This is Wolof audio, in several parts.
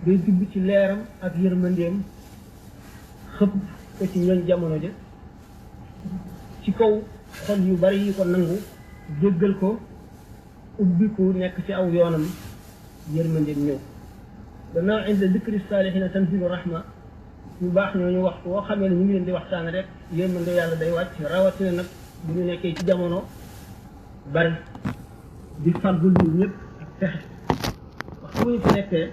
day dugg ci leeram ak yërmandeem xëpp ko ci ñoom jamono ja ci kaw xol yu bari yi ko nangu jéggal ko ubbiku nekk ci aw yoonam yërmandeem ñëw gannaaw inda dikri saalihiina tanzilu rahma ñu baax ñooñu waxtu woo xamee ne ñu ngi leen di waxtaan rek yërmande yàlla day wàcc rawatina nag bu ñu nekkee ci jamono bari di fàggul ñu ñëpp ak texe waxtu bu ñu fi nekkee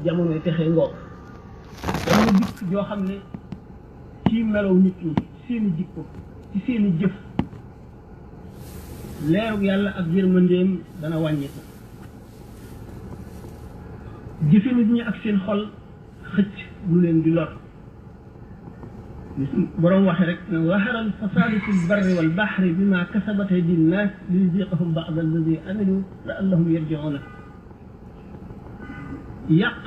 jamono yi texe ngoog dañu dikk joo xam ne ci melow nit ñi ci seeni jikko ci seeni jëf leeru yàlla ak yërmandeem dana wàññiku jëfe nit ñi ak seen xol xëcc lu leen di lor borom waxe rek ne zahara al fasadu fi l barri wal bahri bima kasabat aydi nnaas liyuziqahum ba'da alladi amilu la'allahum yarji'una yàq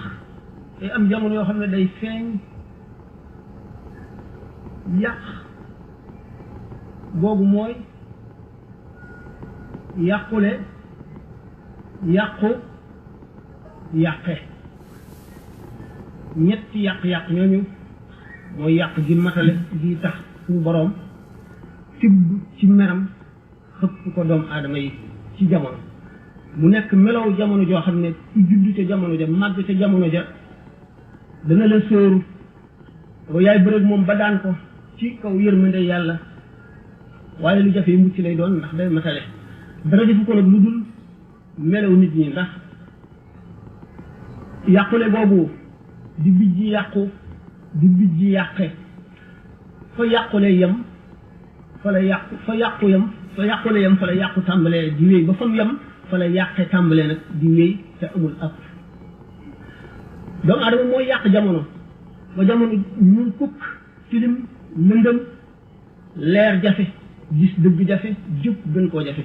te am jamono yoo xam ne day feeñ yàq boobu mooy yàqule yàqu yàqe ñetti yàq-yàq ñooñu mooy yàq gi matale gi tax suñu boroom tibb ci meram xëpp ko doomu aadama yi ci jamono mu nekk melow jamono joo xam ne ku judd ca jamono ja màgg ca jamono ja dana la sóoru ko yaay bëreeg moom ba daan ko ci kaw yërmande yàlla waaye lu jafe mucc lay doon ndax day matale dara defu ko nag lu dul melaw nit ñi ndax yàqule boobu di bijji yàqu di bijji yàqe fa yàqule yem fa la yàqu fa yàqu yem fa yàqule yem fa la yàqu tàmbalee di wéy ba fa mu yem fa la yàqe tàmbalee nag di wéy te amul ab doomu aadama mooy yàq jamono ba jamono ñuul kukk tilim lëndëm leer jafe gis dëgg jafe jub gën koo jafe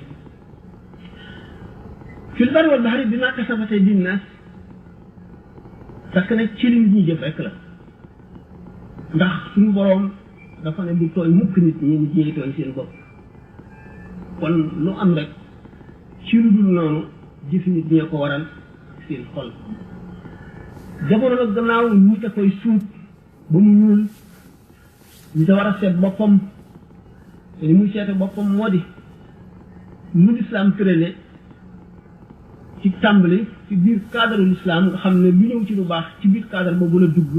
fil barri wal bahri bimaa kasabat aydi nnaas parce que nag ci li nit ñi jëf rek la ndax suñu boroom dafa ne du tooñ mukk nit ñi nit ñi tooñ seen bopp kon lu am rek ci lu dul noonu jëfi nit ñee ko waral seen xol jamono nag gannaaw nit a koy suut ba mu ñuul nit a war a seet boppam te ni muy seete boppam moo di mu lislaam tërale ci tàmbali ci biir cadre l'islam nga xam ne lu ñëw ci lu baax ci biir cadre boobu la dugg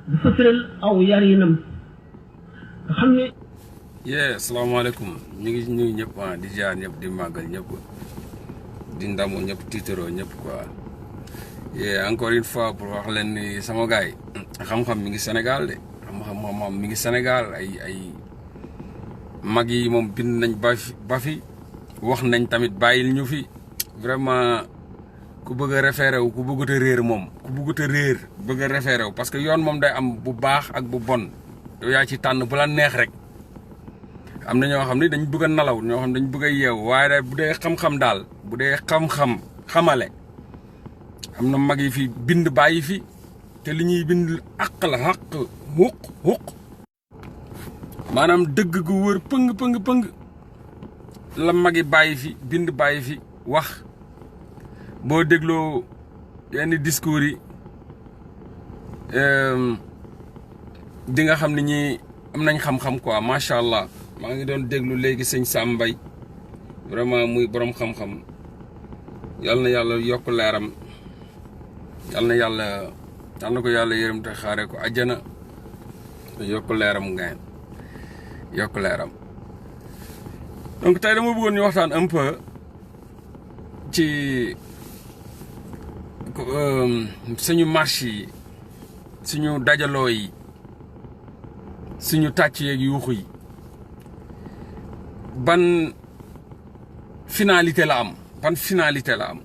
dafa tëral aw yarinam nga xam ne asalaamaaleykum ñu ngi nuyu ñëpp di jaar ñëpp di màggal ñëpp di ndamu ñëpp tiitaroo ñëpp quoi encore une fois pour wax leen ni sama gars yi xam-xam mi ngi Sénégal de xam-xam mi ngi Sénégal ay mag yi moom bind nañ ba fi wax nañ tamit bàyyil ñu fi vraiment ku bëgg a référé wu ku bëggut a réer moom ku bëggut a réer bëgg a référé wu parce que yoon moom day am bu baax ak bu bon yow yaa ci tànn bu la neex rek am na ñoo xam ne dañ bëgg a nalaw ñoo xam ne dañ bëgg a yeewu waaye daal bu dee xam-xam daal bu dee xam-xam xamale am na mag yi fi bind bàyyi fi te li ñuy bind àq la àq xuq maanaam dëgg gu wër pëng la mag yi bàyyi fi bind bàyyi fi wax boo dégloo yenn discours yi di nga xam ne ñi am nañ xam-xam quoi macha allah maa ngi doon déglu léegi sëñ Sam Mbaye vraiment muy borom xam-xam yal na yàlla yokk leeram yal na ko yàlla yërëm te xaare ko àjjana yokk leeram ngayen yokk leeram donc tey dama bëggoon ñu waxtaan un peu ci suñu marche yi suñu dajaloo yi suñu tàcc yeeg yuuxu yi ban finalité la am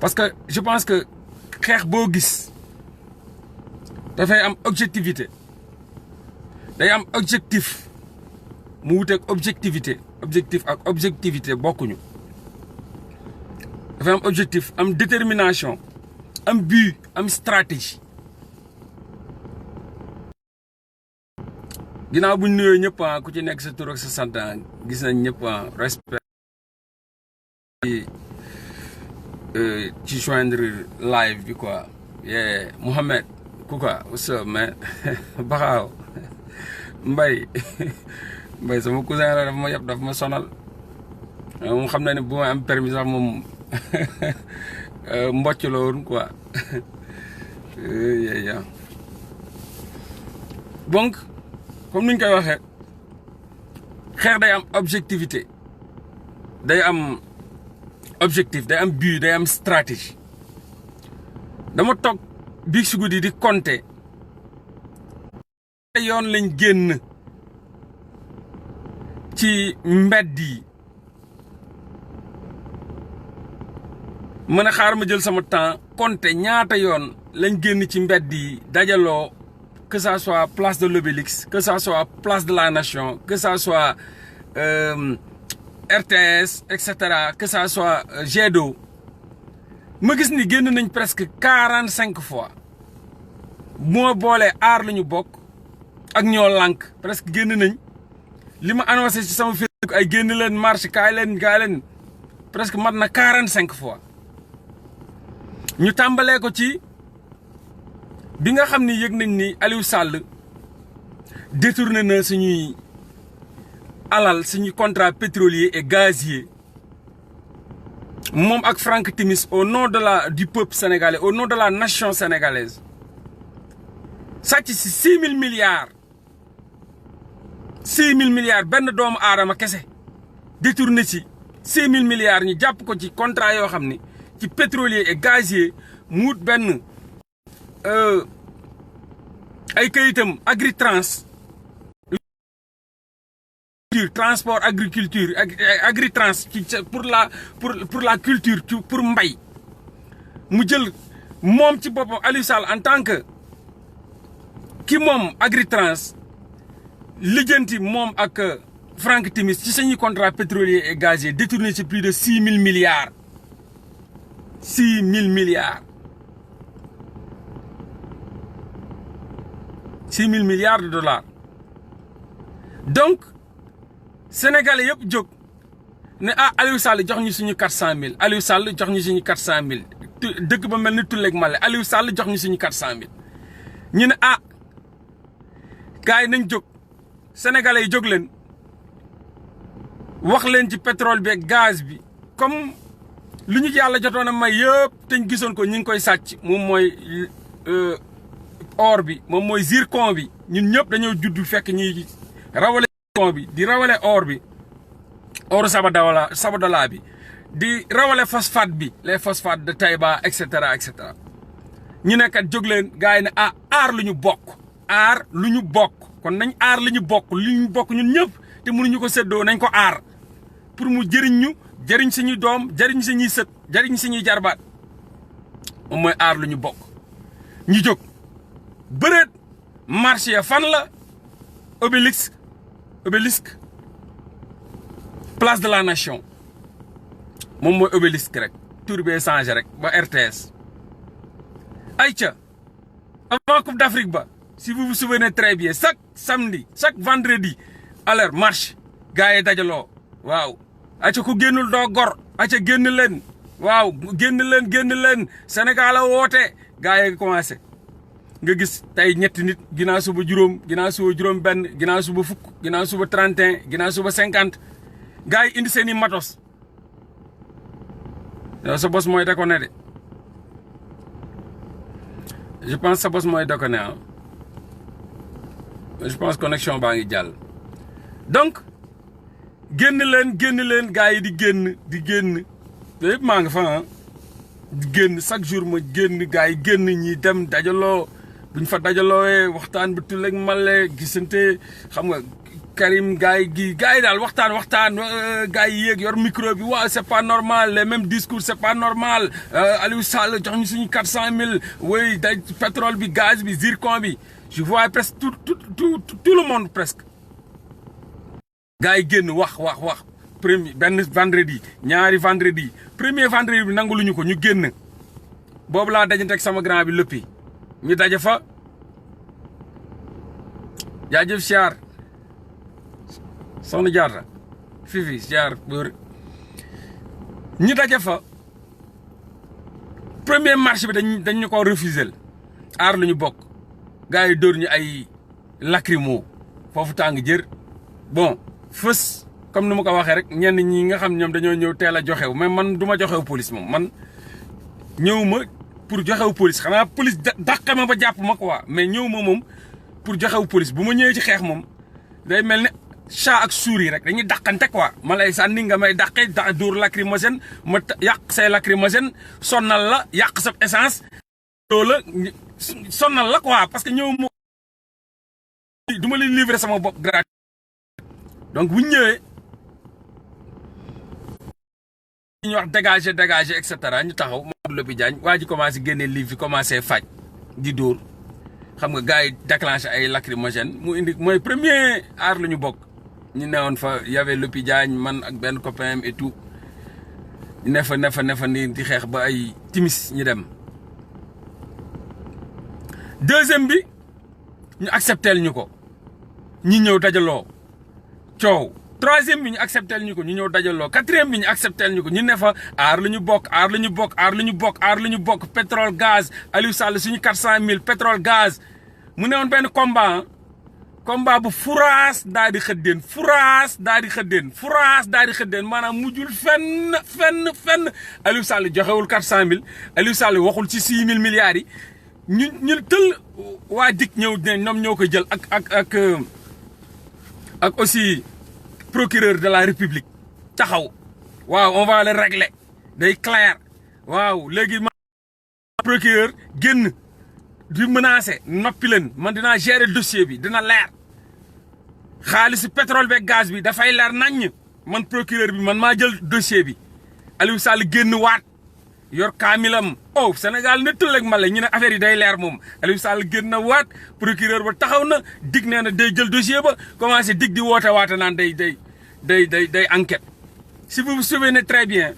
parce que je pense que xeex boo gis dafay am objectivité day am objectif mu wuteeg objectivité objectif ak objectivité bokkuñu dafay am objectif am détermination am but am stratégie ginnaaw bu ñu nuyoo ñëpp ku ci nekk sa tur ak sa sant gis nañ ñëpp respect ci joindre live bi quoi Mohamed kuka what's up man baxaaw Mbay Mbay sama cousin la daf ma yab daf ma sonal moom xam na ne bu ma am permis sax moom mbocc la woon quoi donc comme ni ñu koy waxee xeex day am objectivité day am objectif day am but day am stratégie dama toog biig si guddi di compter yoon lañ génn ci mbedd yi mën a xaar ma jël sama temps compter ñaata yoon lañ génn ci mbedd yi dajaloo que ça soit place de l'Obélisque que ça soit place de la Nation que ça soit RTS et cetera que ça soit G2 ma gis ni génn nañ presque 45 fois moo boolee aar la ñu bokk ak ñoo lànk presque génn nañ li ma annoncé ci sama Facebook ay génn leen marche kaay leen presque mat na 45 fois ñu tàmbalee ko ci bi nga xam ni yëg nañ ni Aliou Sall détourné na suñuy alal suñuy contrat pétrolier et gazier moom ak Franck Timis au nom du peuple sénégalais au nom de la nation sénégalaise sàcc si 6 000 milliards 6 000 milliards benn doomu aadama kese détourné ci 6 000 milliards ñu jàpp ko ci contrat yoo xam ni ci pétrolier et gazier mu wut benn ay kayitam Agritrans transport agriculture Agritrans pour la culture pour mbay mu jël moom ci boppam Aliou Sall en tant que ki moom Agritrans lijjanti moom ak Franck Timis ci suñuy contrat pétrolier et gazier détourné ci plus de 6 000 milliards 6 000 milliards 6 000 milliards de dollars donc sénégalais yëpp jóg ne Aliou Sall jox ñu suñu 400 000 Aliou Sall jox ñu suñu 400 000 dëkk ba mel ni tulleeg male Aliou Sall jox ñu suñu 400 000 ñu ne gars yi nañ jóg sénégalais yi jóg leen wax leen ci pétrole bi ak gaz bi comme lu ñu yàlla jotoon a may yëpp te ñu gisoon ko ñu ngi koy sàcc moom mooy or bi moom mooy zircon bi ñun ñëpp dañoo judd fekk ñuy rawale zircon bi di rawale or bi oru Sabodala bi di rawale phosphate bi les phosphates de Taïba et cetera ñu ne kat jóg leen gars yi ne aar lu ñu bokk aar lu ñu bokk kon nañ aar lu ñu bokk ñun ñëpp te mënuñu ko séddoo nañ ko aar pour mu jëriñ ñu jëriñ suñuy doom jëriñ suñuy sët jëriñ suñuy jarbaat moom mooy aar lu ñu bokk ñu jóg bëreet marché ya fan la Obélisque place de la Nation moom mooy Obélisque rek tur bee changé rek ba RTS ayca avant Coupe d'Afrique ba si vous vous souvenez très bien chaque samedi chaque vendredi à l'heure marche gars yi dajaloo waaw ayca ku génnul doo gor ayca génn leen waaw génn leen Sénégal a woote gars yi commencé nga gis tey ñetti nit ginnaaw suba juróom ginnaaw suba juróom benn ginnaaw suba fukk ginnaaw suba 31 ginnaaw suba 50 gars yi indi seen i matos yow sa bos mooy déconné de je pense sa bos mooy déconné je pense connexion baa ngi jàll donc génn leen gars yi di génn te yëpp maa nga fa di génn chaque jour ma génn gars yi génn ñi dem dajaloo buñ fa dajalooyee waxtaan bu tulleeg male gisante xam nga Karim gars yi daal waxtaan gars yi yéeg yor micro bi waaw c'est pas normal les mêmes discours c'est pas normal Aliou Sall jox ñu suñu 400 000 oui day pétrole bi gaz bi zircon bi je vois presque tout le monde presque gars yi génn wax benn vendredi ñaari vendredi premier vendredi bi nangu luñu ko ñu génn boobu laa dajante ak sama grand bi lëppi ñu daje fa jaajëf siyaar soxna Jaarta fifi siyaar bër ñu daje fa premier marche bi dañ ñu ko refuser aar lu ñu bokk gars yi dóor ñu ay lacrymo foofu tàng jër bon fës comme ni ma ko waxee rek ñenn ñi nga xam ñoom dañoo ñëw teel a joxew mais man du ma joxew police moom man ñëwuma pour joxew police xanaa police dàqe ma ba jàpp ma quoi mais ñëwuma moom pour joxew police bu ma ñëwee ci xeex moom day mel ne chat ak souris rek dañuy dàqante quoi ma lay sànni nga may dàqe dóor lacrymogène ma yàq say lacrymogène sonnal la yàq sa essence loolu la sonnal la quoi parce que ñëwuma du ma leen livrer sama bopp gratuit donc bu ñu ñëwee ñu wax dégager et cetera ñu taxaw Mamadou Lopy Diagne waa ji commencé génne livre fi commencé faj di dóor xam nga gars yi déclenché ay lacrymogène mu indi mooy premier aar lu ñu bokk ñu newoon fa y avait Lopy Diagne man ak benn copain et tout ñu ne fa ni di xeex ba ay timis ñu dem deuxième bi ñu accepté ñu ko ñi ñëw dajaloo coow troisième bi ñu accepté ñu ko ñu ñëw dajaloo quatrième bi ñu accepté ñu ko ñu ne fa aar lu ñu bokk pétrole gaz Aliou Sall suñu 400 000 pétrole gaz mu ne woon benn combat bu furaas daal di xëddeen maanaam mujjul fenn Aliou Sall joxewul 400 000 Aliou Sall waxul ci 6 000 milliards yi ñu tël waa dik ñëw ne ñoom ñoo ko jël ak aussi procureur de la république taxaw waaw on va le régler day clair waaw léegi ma procureur génn di menacer noppi leen man dinaa gérer dossier bi dina leer xaalisu pétrole beeg gaz bi dafay leer naññ man procureur bi man maa jël dossier bi Aliou Sall génn waat yor kaamilam Sénégal ne tëlleeg ma la ñu ne affaire yi day leer moom Aliou Sall génn na waat procureur ba taxaw na dig nee na day jël dossier ba commencé dig di woote waate naan day enquête si vous vous souvenez très bien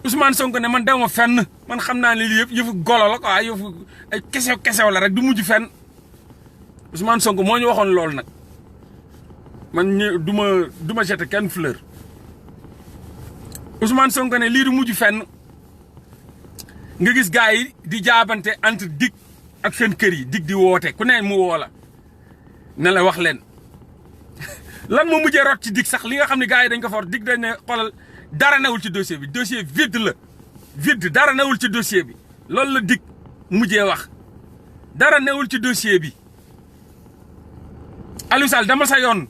Ousmane Sonko ne man dew ma fenn man xam naa ne lii yëpp yëfu golo la quoi yëfu ay kesew la rek du mujj fenn Ousmane Sonko moo ñu waxoon loolu nag man du ma jeter kenn fleur Ousmane Sonko ne lii du mujj fenn nga gis gars yi di jaabante entre dig ak seen kër yi dig di woote ku ne mu woo la ne la wax leen lan moo mujjee rot ci dig sax li nga xam ne gars yi dañ ko for dig dañ ne xoolal dara newul ci dossier bi dossier vide dara newul ci dossier bi loolu la dig mujjee wax dara newul ci dossier bi Aliou Sall dama sa yoon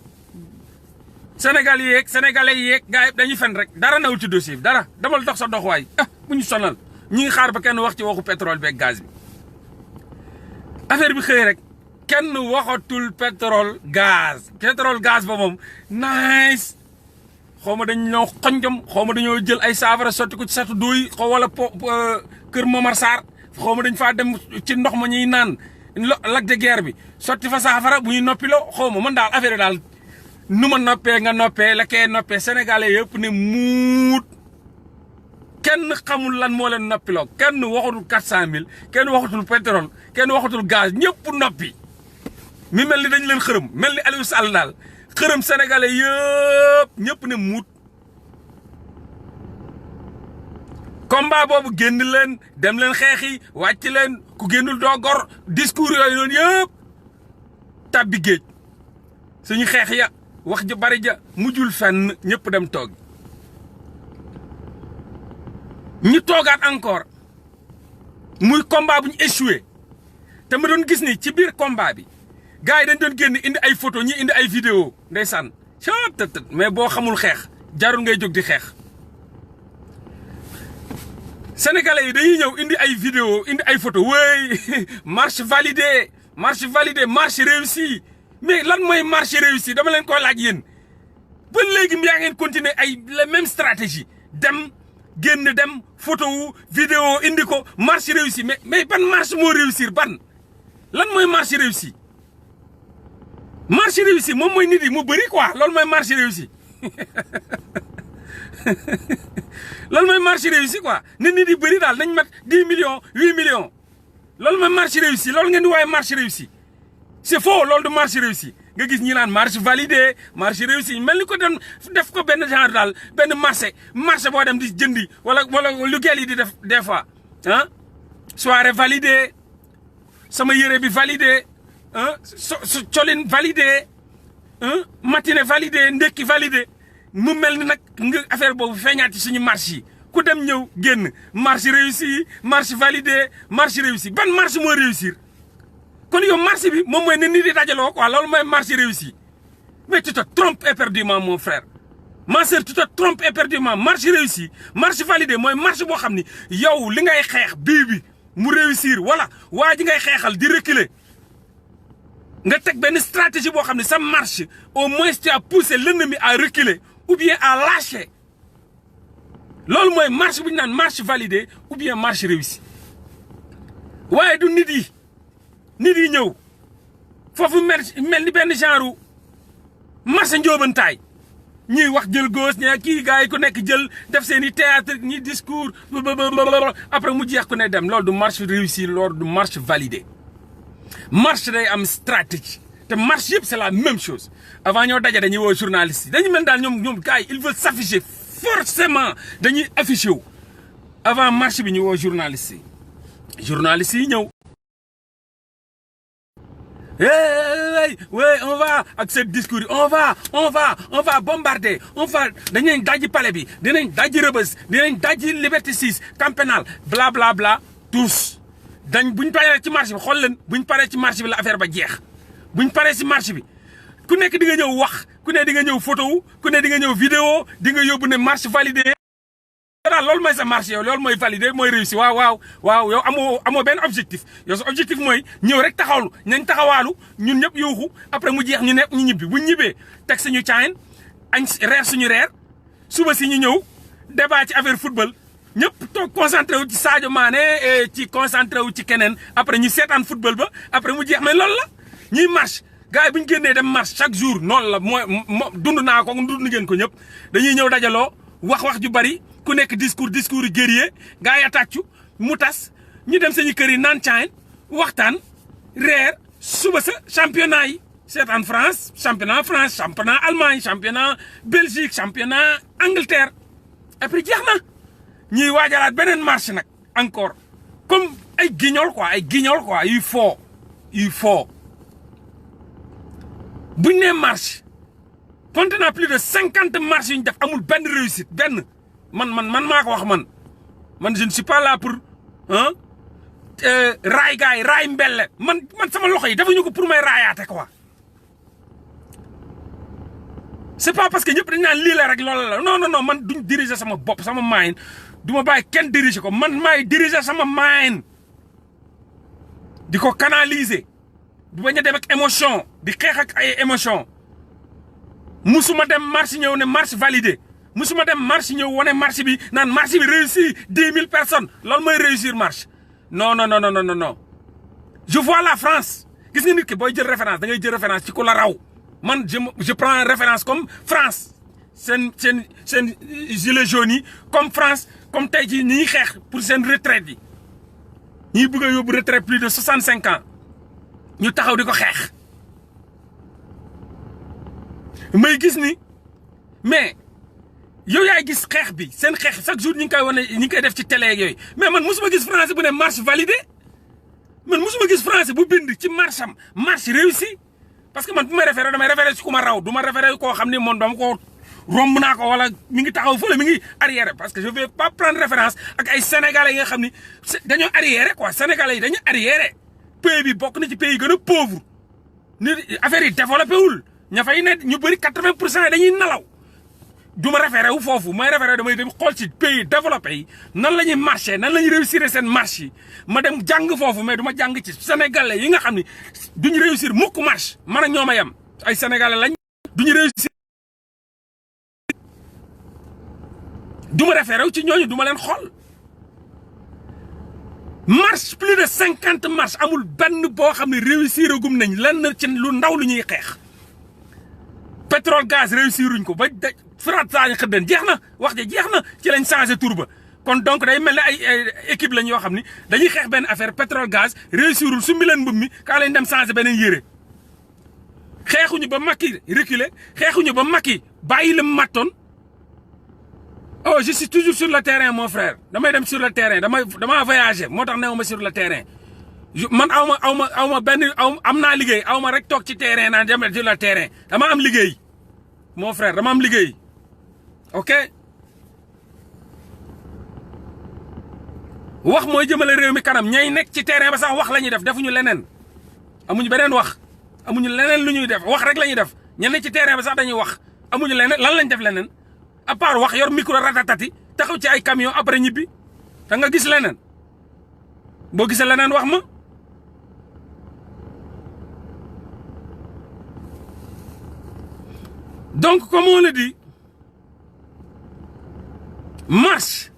sénégalais yeeg gars yi dañuy fen rek dara newul ci dossier bi dara damal dox sa doxwaay bu ñu sonal ñi ngi xaar ba kenn wax ci waxu pétrole beeg gaz bi affaire bi xëy rek kenn waxatul pétrole gaz ba moom nice xaw ma dañ ñoo xonjom xaw ma dañoo jël ay saafara sotti ko ci satu duy xaw wala kër Momar Sarr xaw ma dañ faa dem ci ndox ma ñuy naan lac de Guiers bi sotti fa saafara bu ñuy noppiloo xaw ma man daal affaire daal nu ma noppee nga noppee la kee noppee sénégalais yëpp ne muut kenn xamul lan moo leen noppiloo kenn waxatul 400 000 kenn waxatul pétrole kenn waxatul gaz ñëpp noppi mi mel ni dañ leen xërëm mel ni Aliou Sall daal xërëm sénégalais yëpp ñëpp ne muut combat boobu génn leen dem leen xeexi wàcc leen ku génnul doo gor discours yooyu noonu yëpp tabbi géej suñu xeex ya wax ja bari ja mujjul fenn ñëpp dem toog ñu toogaat encore muy combat bu ñu échoué te ma doon gis ni ci biir combat bi gars yi dañ doon génn indi ay photo ñi indi ay vidéo ndeysaan tët mais boo xamul xeex jarul ngay jóg di xeex sénégalais yi dañuy ñëw indi ay vidéo indi ay photo wéy marche validée marche réussie mais lan mooy marche réussie dama leen ko laaj yéen ba léegi yaa ngeen continuer ay la même stratégie dem génn dem photo wu vidéo indi ko marche réussie mais ban marche moo réussir ban lan mooy marche réussie moom mooy nit yi mu bëri quoi loolu mooy marche réussie loolu mooy marche réussie quoi nit yi bëri daal nañ mat 10 millions 8 millions loolu mooy marche réussie loolu ngeen di waaye marche réussie c'est faux loolu du marche réussie nga gis ñi naan marche validée marche réussie mel ni ko dem def ko benn genre daal benn marché boo dem di jëndi wala lu gel yi di def des fois ah soirée validée sama yére bi validé colin validé matinée validé ndekki validé mu mel ni nag nga affaire boobu feeñaat ci suñu marche yi ku dem ñëw génn marche réussi marche validé marche réussi ban marche moo réussir kon yow marche bi moom mooy ne nit di dajaloo quoi loolu mooy marche réussi mais tu te trompes éperdument mon frère ma sœur tu te trompes éperdument marche réussi marche validé mooy marche boo xam ni yow li ngay xeex bii bi mu réussir wala waa ji ngay xeexal di reculer nga teg benn stratégie boo xam ne sa marche au moins tu as poussé l'ennemi à reculer ou bien à lâcher loolu mooy marche bu ñu naan marche validée ou bien marche réussie waaye du nit yi ñëw foofu mel ni benn genre marche njoobantaay ñuy wax jël gauche ña kii gars yi ku nekk jël def seen i théâtre ñi discours après mu jeex ku ne dem loolu du marche réussie loolu du marche validée marche day am stratégie te marche yëpp c'est la même chose avant ñoo daje dañuy woo journaliste yi dañu mel daal ñoom gars yi ils veulent s'afficher forcément dañuy affiché wu avant marche bi ñu woo journaliste yi ñëw oui on va ak ce discours on va bombarder dañuy dajji palais bi dinañ dajji Rebeuss dinañ dajji Liberté 6 camp pénal bla bla bla tous buñ paree ci marche bi xool leen buñ paree ci marche bi la affaire ba jeex buñ paree ci marche bi ku nekk di nga ñëw wax ku ne di nga ñëw photo ku ne di nga ñëw vidéo di nga yóbbu ne marche validée daal loolu mooy sa marche yow loolu mooy validé mooy réussi waaw yow amoo benn objectif yow sa objectif mooy ñëw rek taxawlu nañ taxawaalu ñun ñëpp yuuxu après mu jeex ñu ñibbi buñ ñibbee teg suñu caayin añ reer suñu reer suba si ñu ñëw débat ci affaire football ñëpp toog concentré wu ci Sadio Mané ci concentré wu ci keneen après ñu seetaan football ba après mu jeex mais loolu la ñuy marche gars yi bu ñu génnee dem marche chaque jour noonu la mooy dund naa ko dund ngeen ko ñëpp dañuy ñëw dajaloo wax ju bari ku nekk discours yu guerrier gars yi tàccu mu tas ñu dem sañu kër yi naan caayin waxtaan reer suba sa championnat yi seetaan championnat Allemagne championnat Belgique championnat Angleterre après jeex na ñuy waajalaat beneen marche nag encore comme ay guignol quoi yuy foo buñ nee marche compte naa plus de 50 marches yu ñu def amul benn réussite benn man maa ko wax man je ne suis pas là pour raay gars yi raay mbelle man sama loxo yi defuñu ko pour may raayaate quoi c'est pas parce que ñëpp dañ naan lii la rek loolu la non man duñ diriger sama bopp sama mind du ma bàyyi kenn diriger ko man maay diriger sama mind di ko canaliser du bañ a dem ak émotion di xeex ak ay émotion musuma dem marche ñëw ne marche validée musuma dem marche ñëw wane marche bi naan marche bi réussi 10 000 personnes loolu mooy réussir marche non je vois la France gis nga nit ki booy jël référence da ngay jël référence ci ku la raw man je prends référence comme France seen gilets jaunes yi comme France comme tey jii ñi xeex pour seen retraite yi ñi bëgg a yóbbu retraite plus de 65 ans ñu taxaw di ko xeex may gis ni mais yow yaay gis xeex bi seen xeex chaque jour ñi ngi koy wane ñi ngi koy def ci télé yooyu mais man musuma gis français bu ne marche validée man musuma gis français bu bind ci marche am marche réussie parce que man bu may référé damay référé ci ku ma raw du ma référé koo xam ne moom dama ko romb naa ko wala mi ngi taxaw fële mi ngi arrière parce que je vais pas prendre référence ak ay sénégalais yi nga xam ni dañoo arrière quoi sénégalais yi dañu arrière pays bi bokk na ci pays yi gën a pauvre ni affaire yi développé wul ña fay ne ñu bëri 80% yi dañuy nalaw du ma référé wu foofu may référé damay dem xool ci pays développé yi nan la ñuy marché nan la ñuy réussir seen marche yi ma dem jàng foofu mais du ma jàng ci sénégalais yi nga xam ni duñu réussir mukk marche man ak ñoom a yem ay sénégalais lañ duñu réussir du ma référé wu ci ñooñu du ma leen xool marche plus de 50 marche amul benn boo xam ne réussir agum nañ lenn ci lu ndaw lu ñuy xeex pétrole gaz réussiruñ ko ba Firaat Saañ xëddeen jeex na wax ja jeex na ci lañ changé tur ba kon donc day mel ne ay équipe lañ yoo xam ni dañuy xeex benn affaire pétrole gaz réussirul su mi leen mbub mi kaa lañ dem changé beneen yére xeexuñu ba Macky reculé xeexuñu ba Macky bàyyi la mattoon oh je suis toujours sur le terrain mon frère damay dem sur le terrain dama voyager moo tax newuma sur le terrain man aw ma benn am naa liggéey aw ma rek toog ci terrain naan dem sur le terrain dama am liggéey mon frère dama am liggéey ok wax mooy jëmale réew mi kanam ñay nekk ci terrain ba sax wax la ñuy def defuñu leneen amuñu beneen wax amuñu leneen lu ñuy def wax rek la ñuy def ñenn ci terrain ba sax dañuy wax amuñu leneen lan lañ def leneen à part wax yor micro ratatati taxaw ci ay camion après ñibbi da nga gis leneen boo gisee leneen wax ma donc comme on le dit marche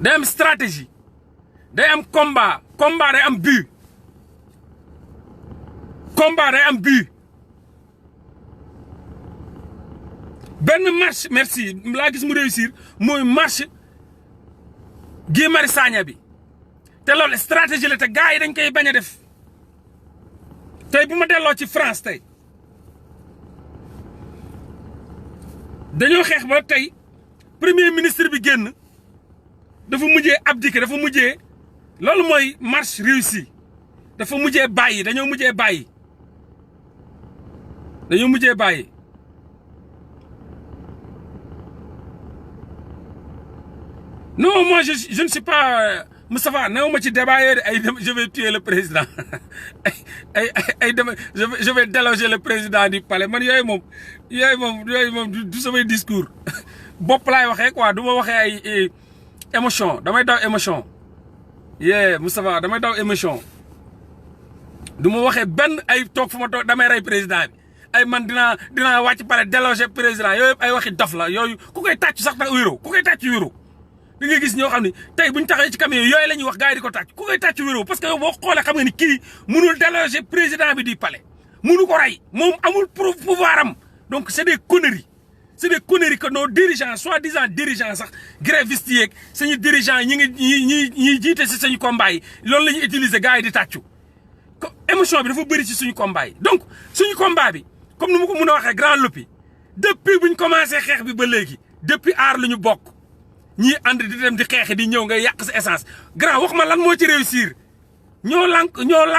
day am stratégie day am combat day am but combat day am but benn marche merci laa gis mu réussir mooy marche Guy Marius Sagna bi te loolu stratégie la te gars yi dañ koy bañ a def tey bu ma delloo ci France tey dañoo xeex ba tey premier ministre bi génn dafa mujjee abdiquer dafa mujjee loolu mooy marche réussie dafa mujjee bàyyi dañoo mujjee bàyyi non moi je ne suis pas Moustapha néew ma ci débat yooyu ay je vais tuer le président ay je vais déloger le président du palais man yooyu moom du samay discours bopp laay waxee quoi du ma waxee ay émotion damay daw émotion Moustapha damay daw émotion du ma waxee benn ay toog fu ma toog damay rey président bi ay man dinaa wàcc pare déloger président yooyu ay waxi dof la yooyu ku koy tàcc sax tax wéro ku koy tàcc wéro da ngay gis ñoo xam ne tey buñ taxee ci camion yooyu la ñuy wax gars yi di ko tàcc ku koy tàcc wéro parce que yow boo xoolee xam nga ni kii mënul déloger président bi du palais mënu ko rey moom amul pouvoir am donc c'est des conneries que nos dirigeants soi-disant dirigeants sax grévistes yeeg suñu dirigeants ñi ñi jiite si suñu combat yi loolu la ñuy utiliser gars yi di tàccu émotion bi dafa bëri ci suñu combat yi donc suñu combat bi comme ni ma ko mën a waxee grand lopi depuis buñ commencé xeex bi ba léegi depuis aar lu ñu bokk ñii ànd di dem di xeexe di ñëw ngay yàq sa essence grand wax ma lan moo ci réussir ñoo lànk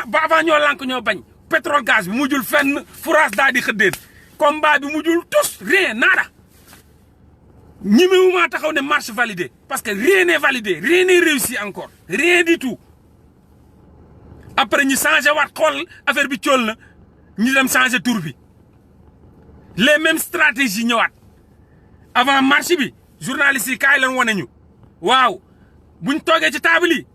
ba avant ñoo lànk ñoo bañ pétrole gaz bi mujjul fenn fourage daal di xëddeen combat bi mujjul tous rien nada ñemewuma taxaw ne marche validée parce que rien n'est validé rien n'est réussi encore rien du tout après ñu changé waat xool affaire bi cool na ñu dem changé tour bi les mêmes stratégies ñëwaat avant marche bi journalistes yi kaay leen wane ñu waaw buñ toogee ci table yi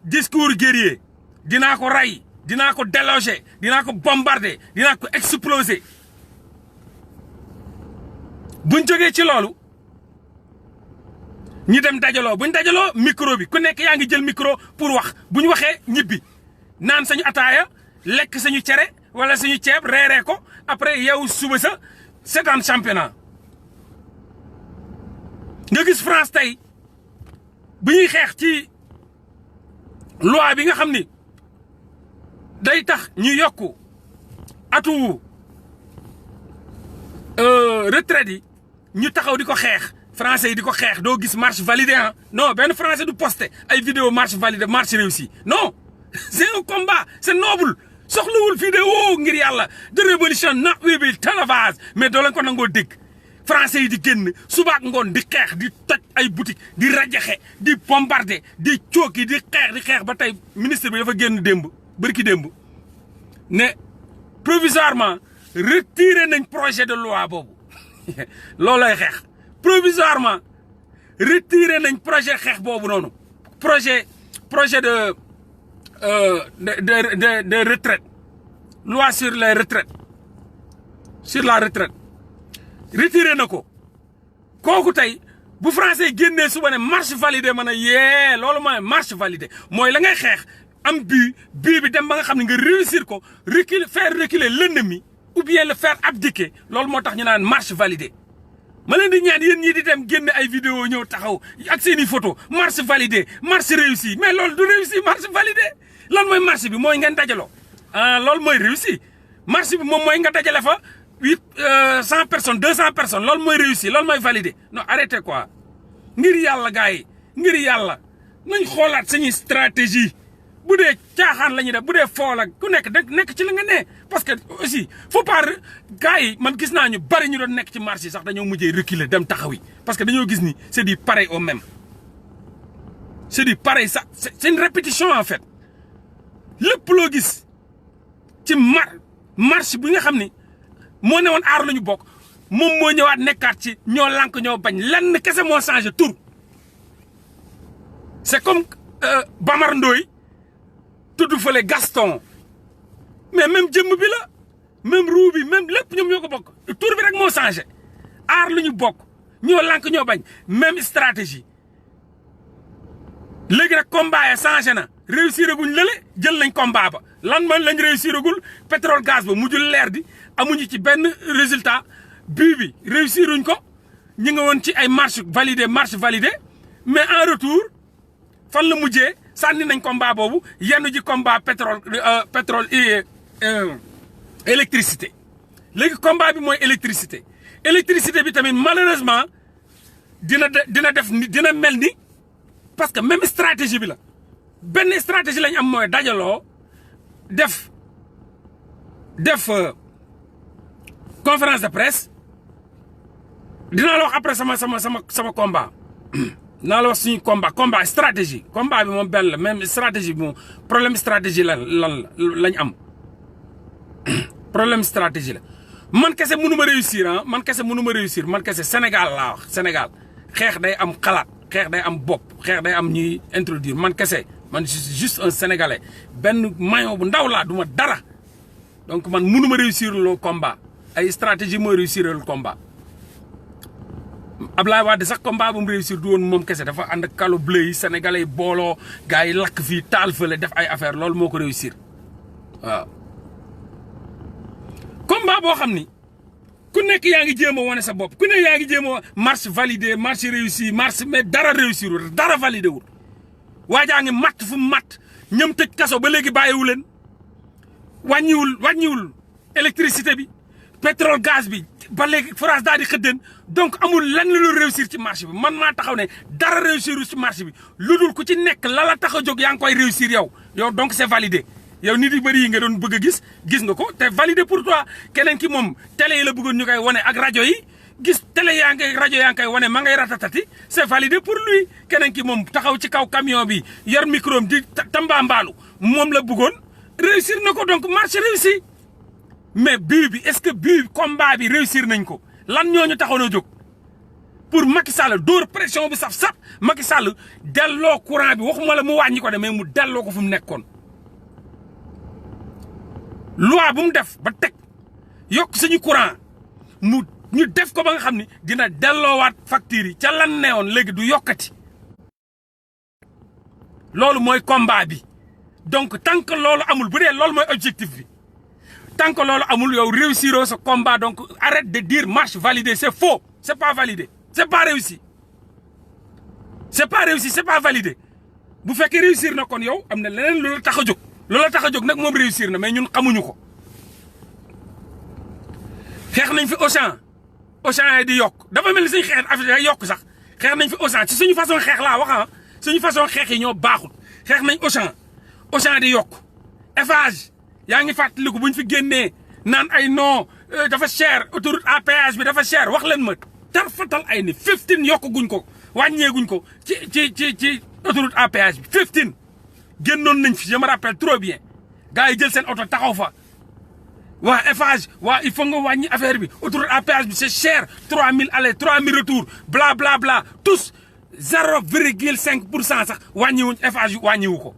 discours guerrier dinaa ko rey dinaa ko déloger dinaa ko bombarder dinaa ko exploser buñ jógee ci loolu ñi dem dajaloo buñ dajaloo micro bi ku nekk yaa ngi jël micro pour wax buñ waxee ñibbi naan sañu ataaya lekk sañu cere wala sañu ceeb reeree ko après yow suba sa seetaan championnat nga gis France tey bu ñuy xeex ci loi bi nga xam ni day tax ñu yokku atu retraite yi ñu taxaw di ko xeex français yi di ko xeex doo gis marche validée ah non benn français du posté ay vidéo marche validée marche réussie non c'est un combat c'est noble soxlawul vidéo ngir yàlla de révolution not we will télévase mais doo leen ko nangoo dégg français yi di génn subaak ngoon di xeex di toj ay boutique di rajaxe di bombarder di cooki di xeex ba tey ministre bi dafa génn démb bërki démb ne provisoirement retiré nañ projet de loi boobu loolooy xeex provisoirement retiré nañ projet xeex boobu noonu projet de retraite loi sur les retraites sur la retraite retiré na ko kooku tey bu français génnee suba ne marche validée mën a yee loolu mooy marche validée mooy la ngay xeex am but bi dem ba nga xam ne nga réussir ko faire reculer l'ennemi ou bien le faire abdiquer loolu moo tax ñu naan marche validée ma leen di ñaan yéen ñii di dem génne ay vidéo ñëw taxaw ak seeni photo marche validée marche réussie mais loolu du réussi marche validée lan mooy marche bi mooy ngeen dajaloo ah loolu mooy réussi marche bi moom mooy nga dajale fa 100 personnes 200 personnes loolu mooy réussir loolu mooy valider non arrêtez quoi ngir yàlla gars yi ngir yàlla nañ xoolaat suñuy stratégie bu dee caaxaan la ñuy def bu dee fool ak ku nekk ci la nga ne parce que aussi faut pas gars yi man gis naa ñu bari ñu doon nekk ci marché sax dañoo mujjee reculer dem taxawi parce que dañoo gis ni c'est du pareil au même c'est du pareil ça c'est une répétition en fait lépp loo gis ci marche bi nga xam ni moo ne woon aar la ñu bokk moom moo ñëwaat nekkaat ci ñoo lànk ñoo bañ lenn kese moo changé tur c'est comme Bamar Ndoye tudd fële Gaston mais même jëmm bi la même ruu bi même lépp ñoom ñoo ko bokk tur bi rek moo changé aar lu ñu bokk ñoo lànk ñoo bañ même stratégie léegi nag combat ya changé na réussir aguñ lële jël nañ combat ba lan man lañ réussir agul pétrole gaz ba mujjul leer di amuñu ci benn résultat bi réussiruñ ko ñi nga woon ci ay marche validé mais en retour fan la mujjee sànni nañ combat boobu yenn ji combat pétrole et électricité léegi combat bi mooy électricité bi tamit malheureusement dina mel ni parce que même stratégie bi la benn stratégie lañ am mooy dajaloo def conférence de presse dinaa la wax après sama combat naa la wax suñu combat stratégie combat bi moom benn la même stratégie bi moom problème stratégie lañ am problème stratégie la man kese mënu ma réussir man kese Sénégal laa wax Sénégal xeex day am xalaat xeex day am bopp xeex day am ñuy introduire man kese man juste un Sénégalais benn maillon bu ndaw laa du ma dara donc man mënu ma réussir le combat ay stratégie mooy réussir le combat Ablaye Wade sax combat bu mu réussir du woon moom kese dafa ànd ak kalo bleu yi sénégalais yi booloo gars yi lakk fii taal fële def ay affaire loolu moo ko réussir waaw combat boo xam ni ku nekk yaa ngi jéem a wane sa bopp ku nekk yaa ngi jéem a marche validé marche réussi marche mais dara réussir wul dara validé wul waajaa ngi matt fu mu matt ñëm tëj kaso ba léegi bàyyiwu leen wàññiwul électricité bi pétrole gaz bi ba léegi France daal di xëddeen donc amul lenn lu réussir ci marché bi man maa taxaw ne dara réussir ci marché bi lu dul ku ci nekk la tax a jóg yaa ngi koy réussir yow donc c'est validé yow nit yu bëri yi nga doon bëgg a gis nga ko te validé pour toi keneen ki moom télé yi la bëggoon ñu koy wane ak rajo yi gis télé yaa ngi rajo yaa ngi koy wane ma ngay ratatati c'est validé pour lui keneen ki moom taxaw ci kaw camion bi yor micro di tambaambaalu moom la bëggoon réussir na ko donc marché réussi mais bii bi est-ce que bii combat bi réussir nañ ko lan ñooñu taxoon a jóg pour Macky Sall dóor pression bi saf Macky Sall delloo courant bi waxuma la mu wàññi ko de mais mu delloo ko fu mu nekkoon loi bu mu def ba teg yokk suñu courant ñu def ko ba nga xam ni dina delloowaat facture yi ca lan neewoon léegi du yokkati loolu mooy combat bi donc tant que loolu amul bu dee loolu mooy objectif bi tant que loolu amul yow réussiroo sa combat donc arrête de dire marche validée c'est faux c'est pas validé c'est pas réussi c'est pas validé bu fekkee réussir na kon yow am na leneen lu la tax a jóg nag moom réussir na mais ñun xamuñu ko xeex nañ fi Auchan yi di yokk dafa mel ni suñu xeex affaire yi yokk sax xeex nañ fi Auchan ci suñu façon xeex laa wax suñu façon xeex yi ñoo baaxul xeex nañ Auchan di yokk Eiffage yaa ngi fàttaliku buñ fi génnee naan ay non dafa cher autoroute à péage bi dafa cher wax leen ma tarfatal ay ni 15 yokkuguñ ko wàññeeguñ ko ci autoroute à péage bi 15 génnoon nañ fi je me rappelle trop bien gars yi jël seen oto taxaw fa waa Eiffage waa il faut nga wàññi affaire bi autoroute à péage bi c'est cher 3000 aller 3000 retour bla bla bla tous 0,5% sax wàññiwuñ Eiffage wàññiwu ko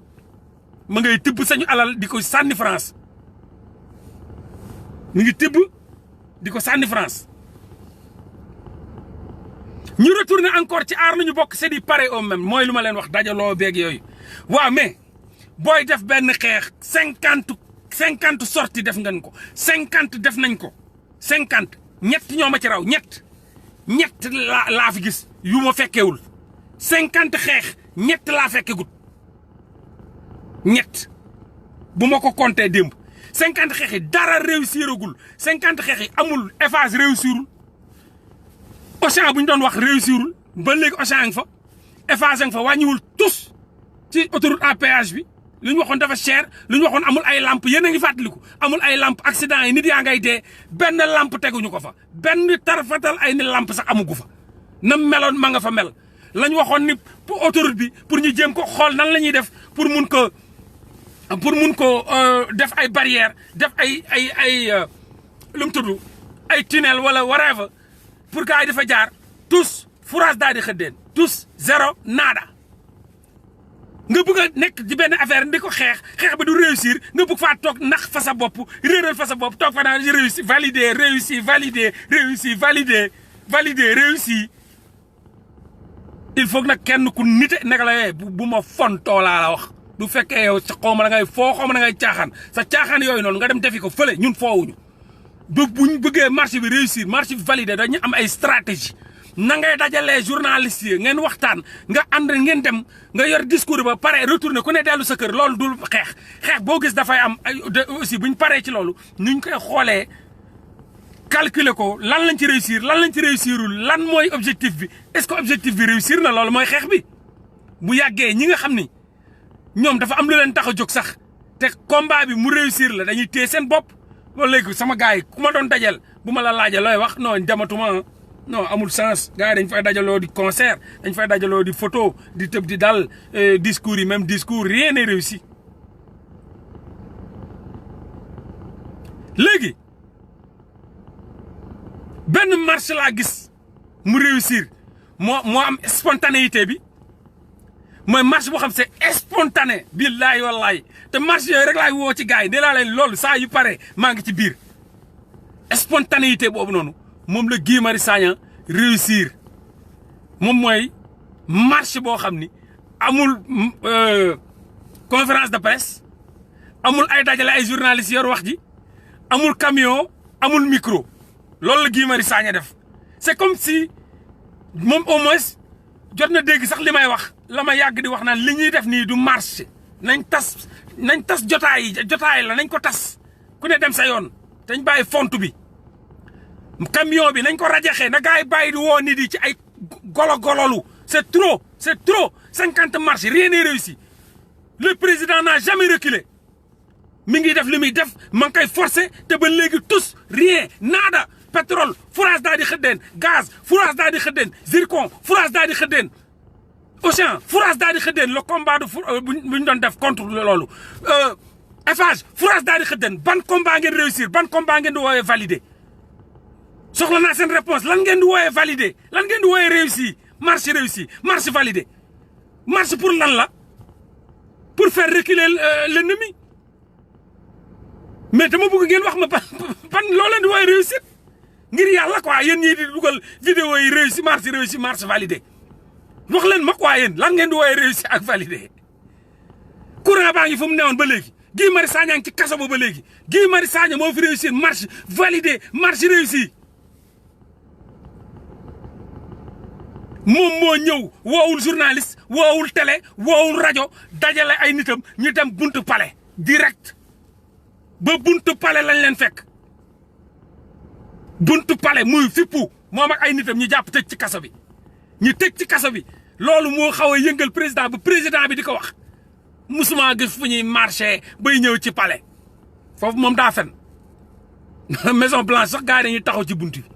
ma ngay tibb sañu alal di ko sànni France mi ngi tibb di ko sànni France ñu retourner encore ci aar nañu bokk c'est du pareil au même mooy lu ma leen wax dajaloo beeg yooyu waaw mais booy def benn xeex 50 sorties def ngeen ko 50 def nañ ko 50 ñett ñoo ma ci raw ñett laa fi gis yu ma fekkewul 50 xeex ñett laa fekkegut ñett bu ma ko compter démb 50 xeex yi dara réussiragul 50 xeex yi amul Eiffage réussirul Auchan bu ñu doon wax réussirul ba léegi Auchan nga fa Eiffage nga fa wàññiwul tous ci autoroute à péage bi lu ñu waxoon dafa cher lu ñu waxoon amul ay lamp yéen a ngi fàttaliku amul ay lamp accident yi nit yaa ngay dee benn lamp teguñu ko fa benn tarfatal ay ni lamp sax amugu fa nam meloon ma nga fa mel lañ waxoon ni pour autoroute bi pour ñu jéem ko xool nan la ñuy def pour mun ko def ay barrières def ay lu mu tudd ay tunnel wala whatever pour gars yi dafa jaar tous fourage daal di xëddeen tous zéro nada nga bëgg a nekk ci benn affaire ndi ko xeex ba du réussir nga bëgg faa toog nax fa sa bopp réeral fa sa bopp toog fa naan réussi validé réussi validé réussi validé validé réussi il faut que nag kenn ku nite naka la bu ma fontoo laa la wax du fekkee yow sa xawma da ngay foo xawma da ngay caaxaan sa caaxaan yooyu noonu nga dem defi ko fële ñun foowuñu buñ bëggee marché bi réussir marché bi validé dañu am ay stratégie na ngay dajalee journaliste yi ngeen waxtaan nga ànd ngeen dem nga yor discours ba pare retourné ku ne dellu sa kër loolu dul xeex boo gis dafay am ay aussi buñ paree ci loolu nuñ koy xoolee calculer ko lan lañ ci réussir lan lañ ci réussirul lan mooy objectif bi est-ce que objectif bi réussir na loolu mooy xeex bi bu yàggee ñi nga xam ni ñoom dafa am lu leen tax a jóg sax te combat bi mu réussir la dañuy téye seen bopp loolu léegi sama gars yi ku ma doon dajal bu ma la laajee looy wax non dematuma non amul sens gars yi dañ fay dajaloo di concert dañ fay dajaloo di photo di tëb di dal discours yi même discours rien n'est réussi léegi benn marche laa gis mu réussir moo am spontanéité bi mooy marche boo xam c'est spontané billahi wallahi te marche yooyu rek laay woo ci gars yi ne laa leen loolu saa yu pare maa ngi ci biir spontanéité boobu noonu moom la Guy Marius Sagna réussir moom mooy marche boo xam ni amul conférence de presse amul ay dajale ay journalistes yor wax ji amul camion amul micro loolu la Guy Marius Sagna def c'est comme si moom au moins jot na dégg sax li may wax la ma yàgg di wax naan li ñuy def nii du marché nañ tas jotaay la nañ ko tas ku ne dem sa yoon dañ bàyyi font bi camion bi nañ ko rajaxee na gars yi bàyyi di woo nit yi ci ay gololu c'est trop 50 marches rien n'est réussi le président n'a jamais reculé mi ngi def li muy def ma ngi koy forcer te ba léegi tous rien nada pétrole fourage daal di xëddeen gaz fourage daal di xëddeen zircon fourage daal di xëddeen Auchan fourage daal di xëddeen le combat de bu ñu doon def contre loolu Eiffage fourage daal di xëddeen ban combat ngeen réussir ban combat ngeen di woowee validé soxla naa seen réponse lan ngeen di wooyee validé lan ngeen di wooyee réussi marche validé marche pour lan la pour faire reculer l'ennemi mais dama bëgg ngeen wax ma ban loo leen di wooyee réussite ngir yàlla quoi yéen ñii di dugal vidéo yi réussi marche validé wax leen ma quoi yéen lan ngeen di wooyee réussi ak validé courant baa ngi fu mu newoon ba léegi Guy Marius Sagna ngi ci kaso ba léegi Guy Marius Sagna moo fi réussir marche validé marche réussi moom moo ñëw woowul journaliste woowul télé woowul rajo dajale ay nitam ñu dem buntu palais direct ba buntu palais lañ leen fekk buntu palais muy fippu moom ak ay nitam ñu jàpp tëj ci kaso bi ñu tëj ci kaso bi loolu moo xaw a yëngal président bi di ko wax musuma gis fu ñuy marché bay ñëw ci palais foofu moom daa fen Maison Blanche sax gars yi dañuy taxaw ci buntu bi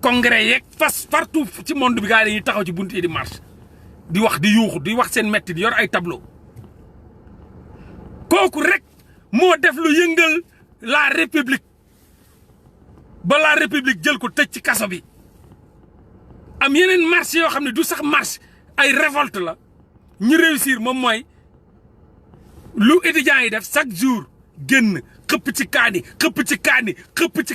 congrès yeeg partout ci monde bi gars yi dañuy taxaw ci buntu yi di marche di wax di yuuxu di wax seen metti di yor ay tableau kooku rek moo def lu yëngal la république ba la république jël ko tëj ci kaso bi am yeneen marche yoo xam ne du sax marche ay révolte la ñu réussir moom mooy lu étudiants yi def chaque jour génn xëpp ci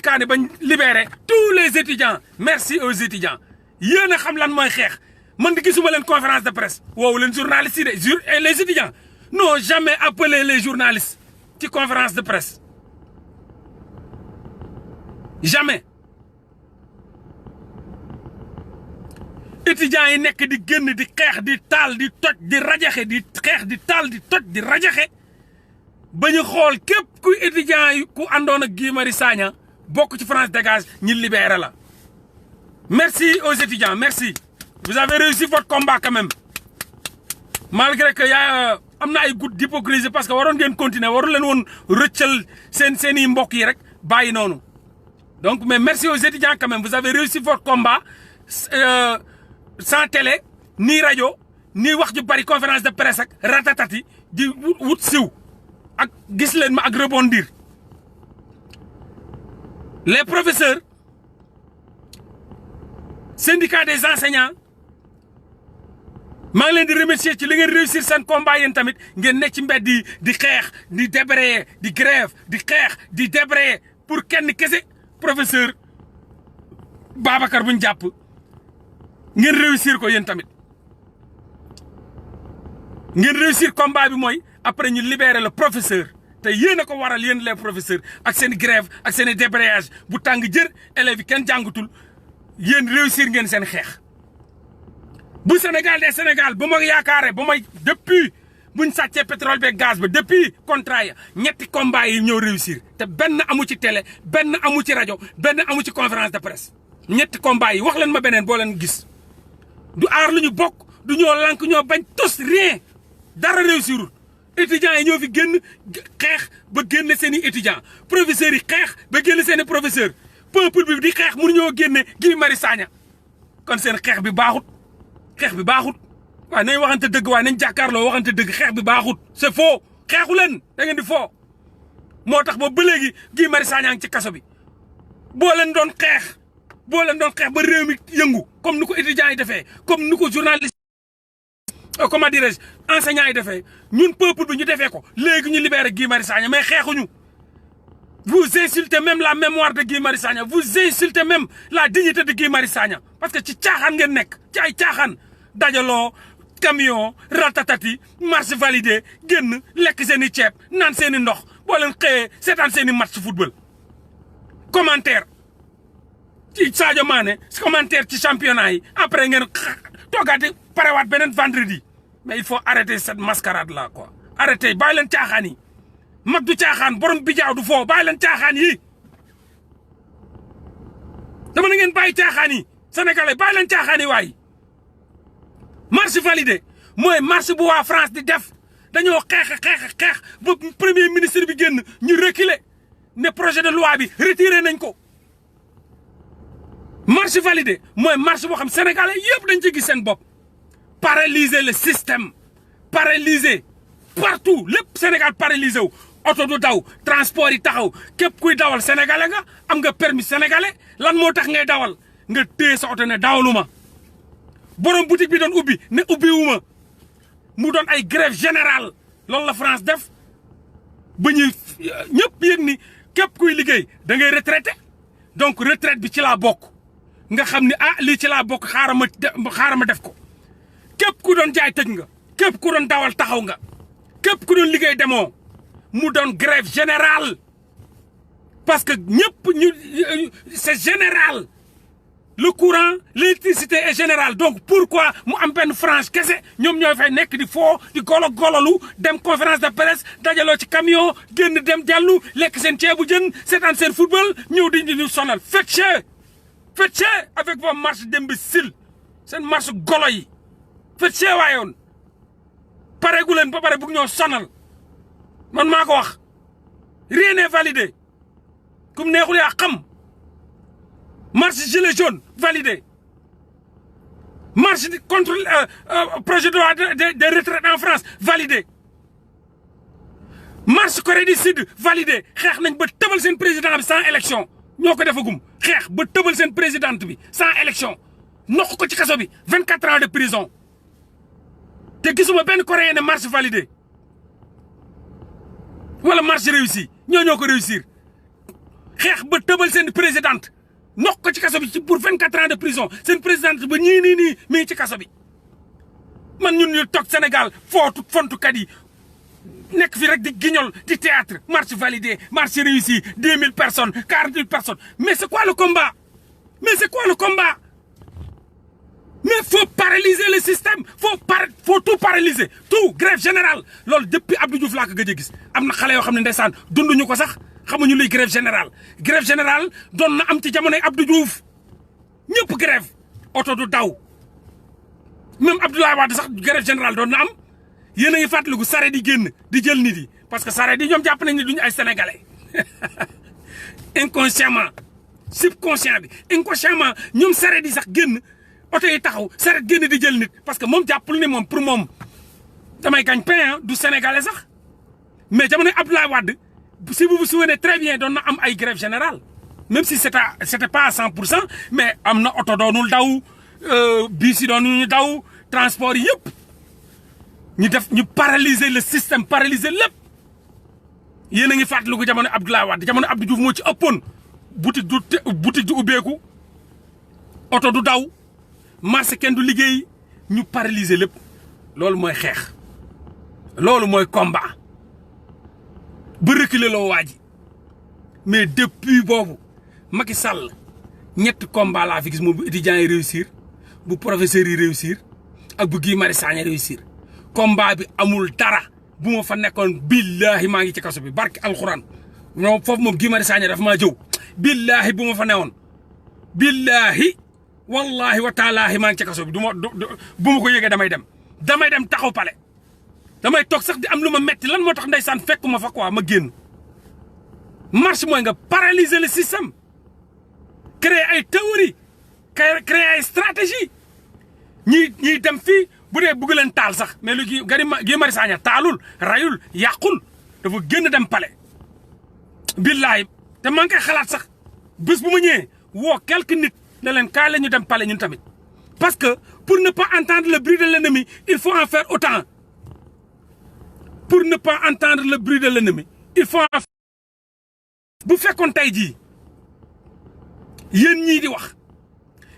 kaani bañ libérer tous les étudiants merci aux étudiants yéen a xam lan mooy xeex man di gisuma leen conférence de presse woowu leen journalistes yi de les étudiants n'ont jamais appelé les journalistes ci conférence de presse jamais étudiants yi nekk di génn di xeex di taal di toj di rajaxe di xeex di taal di toj di rajaxe ba ñu xool képp kuy étudiant yi ku àndoon ak Guy Marius Sagna bokk ci France Dégage ñu libéré la. Merci aux étudiants, merci. Vous avez réussi votre combat quand même. Malgré que am na ay gouttes d'hypocrisie parce que waroon ngeen continuer waru leen woon rëccal seen i mbokk yi rek bàyyi noonu. Donc mais merci aux étudiants quand même, vous avez réussi votre combat sans télé ni rajo ni wax ju bari conférence de presse ak ratatati di wut siw ak gis leen ma ak rebondir. Les professeurs, syndicat des enseignants, maa ngi leen di remercier ci li ngeen réussir seen combat yéen tamit ngeen nekk ci mbedd di xeex di débrayer di grève di xeex di débrayer pour kenn kese professeur Babacar buñ jàpp ngeen réussir ko yéen tamit. ngeen réussir combat bi mooy après ñu libérer le professeur te yéen a ko waral yéen les professeurs ak seen grève ak seen débrayage bu tàng jër élèves yi kenn jàngatul yéen réussir ngeen seen xeex. bu Sénégal des Sénégal bu ma yaakaare ba may depuis buñ sàccee pétrole beeg gaz ba depuis contrat ya ñetti combat yi ñëw réussir te benn amu ci télé benn amu ci rajo benn amu ci conférence de presse ñetti combat yi wax leen ma beneen boo leen gis du aar lu ñu bokk du ñoo lànk ñoo bañ tous rien dara réussirul étudiants yi ñoo fi génn xeex ba génne seen i étudiants professeurs yi xeex ba génne seen i professeurs peuple bi di xeex mënuñoo génne Guy Marius Sagna kon seen xeex bi baaxut. xeex bi baaxut waaye nañ waxante dëgg waaye nañ jàkkaarloo waxante dëgg xeex bi baaxut c'est faux xeexu leen da ngeen di faux moo tax ba léegi Guy Marius Sagna ngi ci kaso bi boo leen doon xeex ba réew mi yëngu comme ni ko étudiants yi defee comme ni ko journaliste comment dirais-je enseignants yi defee ñun peuple bi ñu defee ko léegi ñu libéré Guy Marius Sagna mais xeexuñu. Vous insultez même la mémoire de Guy Marius Sagna vous insultez même la dignité de Guy Marius Sagna parce que ci caaxaan ngeen nekk ci ay caaxaan dajaloo camion ratatati marche validé génn lekk seen i ceeb naan seen i ndox boo leen xëyee seetaan seen i match football. commentaire ci Sadio Mané commentaire ci championnat yi après ngeen toogaati parewaat beneen vendredi mais il faut arrêter cette mascarade là quoi arrêter bàyyi leen caaxaan yi. mag du caaxaan borom bijaaw du foo bàyyi leen caaxaan yi dama na ngeen bàyyi caaxaan yi sénégalais bàyyi leen caaxaan yi waay marche validé mooy marche bu waa France di def dañoo xeex ba premier ministre bi génn ñu reculer ne projet de loi bi retiré nañ ko marche validé mooy marche boo xam sénégalais yëpp dañ ci gis seen bopp paralyser le système paralyser partout lépp Sénégal paralysé wu oto du daw transport yi taxaw képp kuy dawal sénégalais nga am nga permis sénégalais lan moo tax ngay dawal nga téye sa oto ne dawaluma borom boutique bi doon ubbi ne ubbiwuma mu doon ay grève générale loolu la France def ba ñuy ñëpp yëg ni képp kuy liggéey da ngay retraité donc retraite bi ci laa bokk nga xam ne lii ci laa bokk xaaral ma def ko képp ku doon jaay tëj nga képp ku doon dawal taxaw nga képp ku doon liggéey demoo mu doon grève générale parce que ñëpp c'est général le courant l'électricité est générale donc pourquoi mu am benn frange kese ñoom ñooy fay nekk di foo di gololu dem conférence de presse dajaloo ci camion génn dem dellu lekk seen ceebu jën seetaan seen football ñëw di ñu sonal faites chier avec vos marches d'imbéciles seen marche golo yi faites chier waayoon pareegu leen ba pare bugg ñoo sonal man maa ko wax rien n'est validé comme neexul yaa xam marche gilet jaune validé marche contre projet de loi de retraite en France validé marche Corée du Sud validé xeex nañ ba tëbal seen président bi sans élection ñoo ko defagum xeex ba tëbal seen présidente bi sans élection noq ko ci kaso bi 24 ans de prison te gisuma benn coréen ne marche validé wala marche réussi ñoo ko réussir xeex ba tëbal seen présidente noq ko ci kaso bi pour 24 ans de prison seen présidente ba nii mi ngi ci kaso bi man ñun ñu toog Sénégal fontukat yi nekk fi rek di guignol di théâtre marche validé marche réussi 10 000 personnes 40 000 personnes mais c'est quoi le combat mais faut paralyser le système faut tout paralyser tout grève générale loolu depuis Abdou Diouf laa ko gëj a gis am na xale yoo xam ne ndeysaan dunduñu ko sax xamuñu luy grève générale doon na am ci jamonoy Abdou Diouf ñëpp grève oto du daw même Abdoulaye Wade sax grève générale doon na am yéen a ngi fàttaliku sareet yi génn di jël nit yi parce que sareet yi ñoom jàpp nañ ne duñu ay sénégalais inconsciemment subconscient bi inconsciemment ñoom sareet yi sax génn oto yi taxaw sareet génn di jël nit parce que moom jàppul ni moom pour moom damay gagne pain du sénégalais sax mais jamono Abdoulaye Wade si vous vous souvenez très bien doon na am ay grève générale même si c'était pas à 100% mais am na oto doonul daw bus yi doonul daw transport yi yëpp ñu paralyser le système paralyser lépp yéen a ngi fàttaliku jamono Abdoulaye Wade jamono Abdou Diouf moo ci ëppoon boutique du ubbeeku oto du daw marché kenn du liggéey ñu paralyser lépp loolu mooy xeex loolu mooy combat ba reculer loo waa ji mais depuis boobu Macky Sall ñetti combat laa fi gis moom bu étudiants yi réussir bu professeurs yi réussir ak bu Guy Marius Sagna réussir combat bi amul dara bu ma fa nekkoon billahi maa ngi ci kaso bi barke alxuraan ñoom foofu moom Guy Marius Sagna dafa maa jëw billahi bu ma fa newoon billahi wallahi wa taalaahi maa ngi ci kaso bi bu ma ko yëgee damay dem taxaw pale damay toog sax di am lu ma metti lan moo tax ndeysaan fekkuma fa quoi ma génn marche mooy nga paralyser le système créer ay théorie créer ay stratégie ñiy dem fii bu dee bëgg leen taal sax mais lu Guy Marius Sagna taalul rayul yàqul dafa génn dem pale billahi te maa ngi koy xalaat sax bés bu ma ñëwee woo quelques nit ne leen kaay la ñu dem pale ñun tamit parce que pour ne pas entendre le bruit de l'ennemi il faut en faire autant pour ne pas entendre le bruit de l'ennemi il faut en bu fekkoon tey jii yéen ñii di wax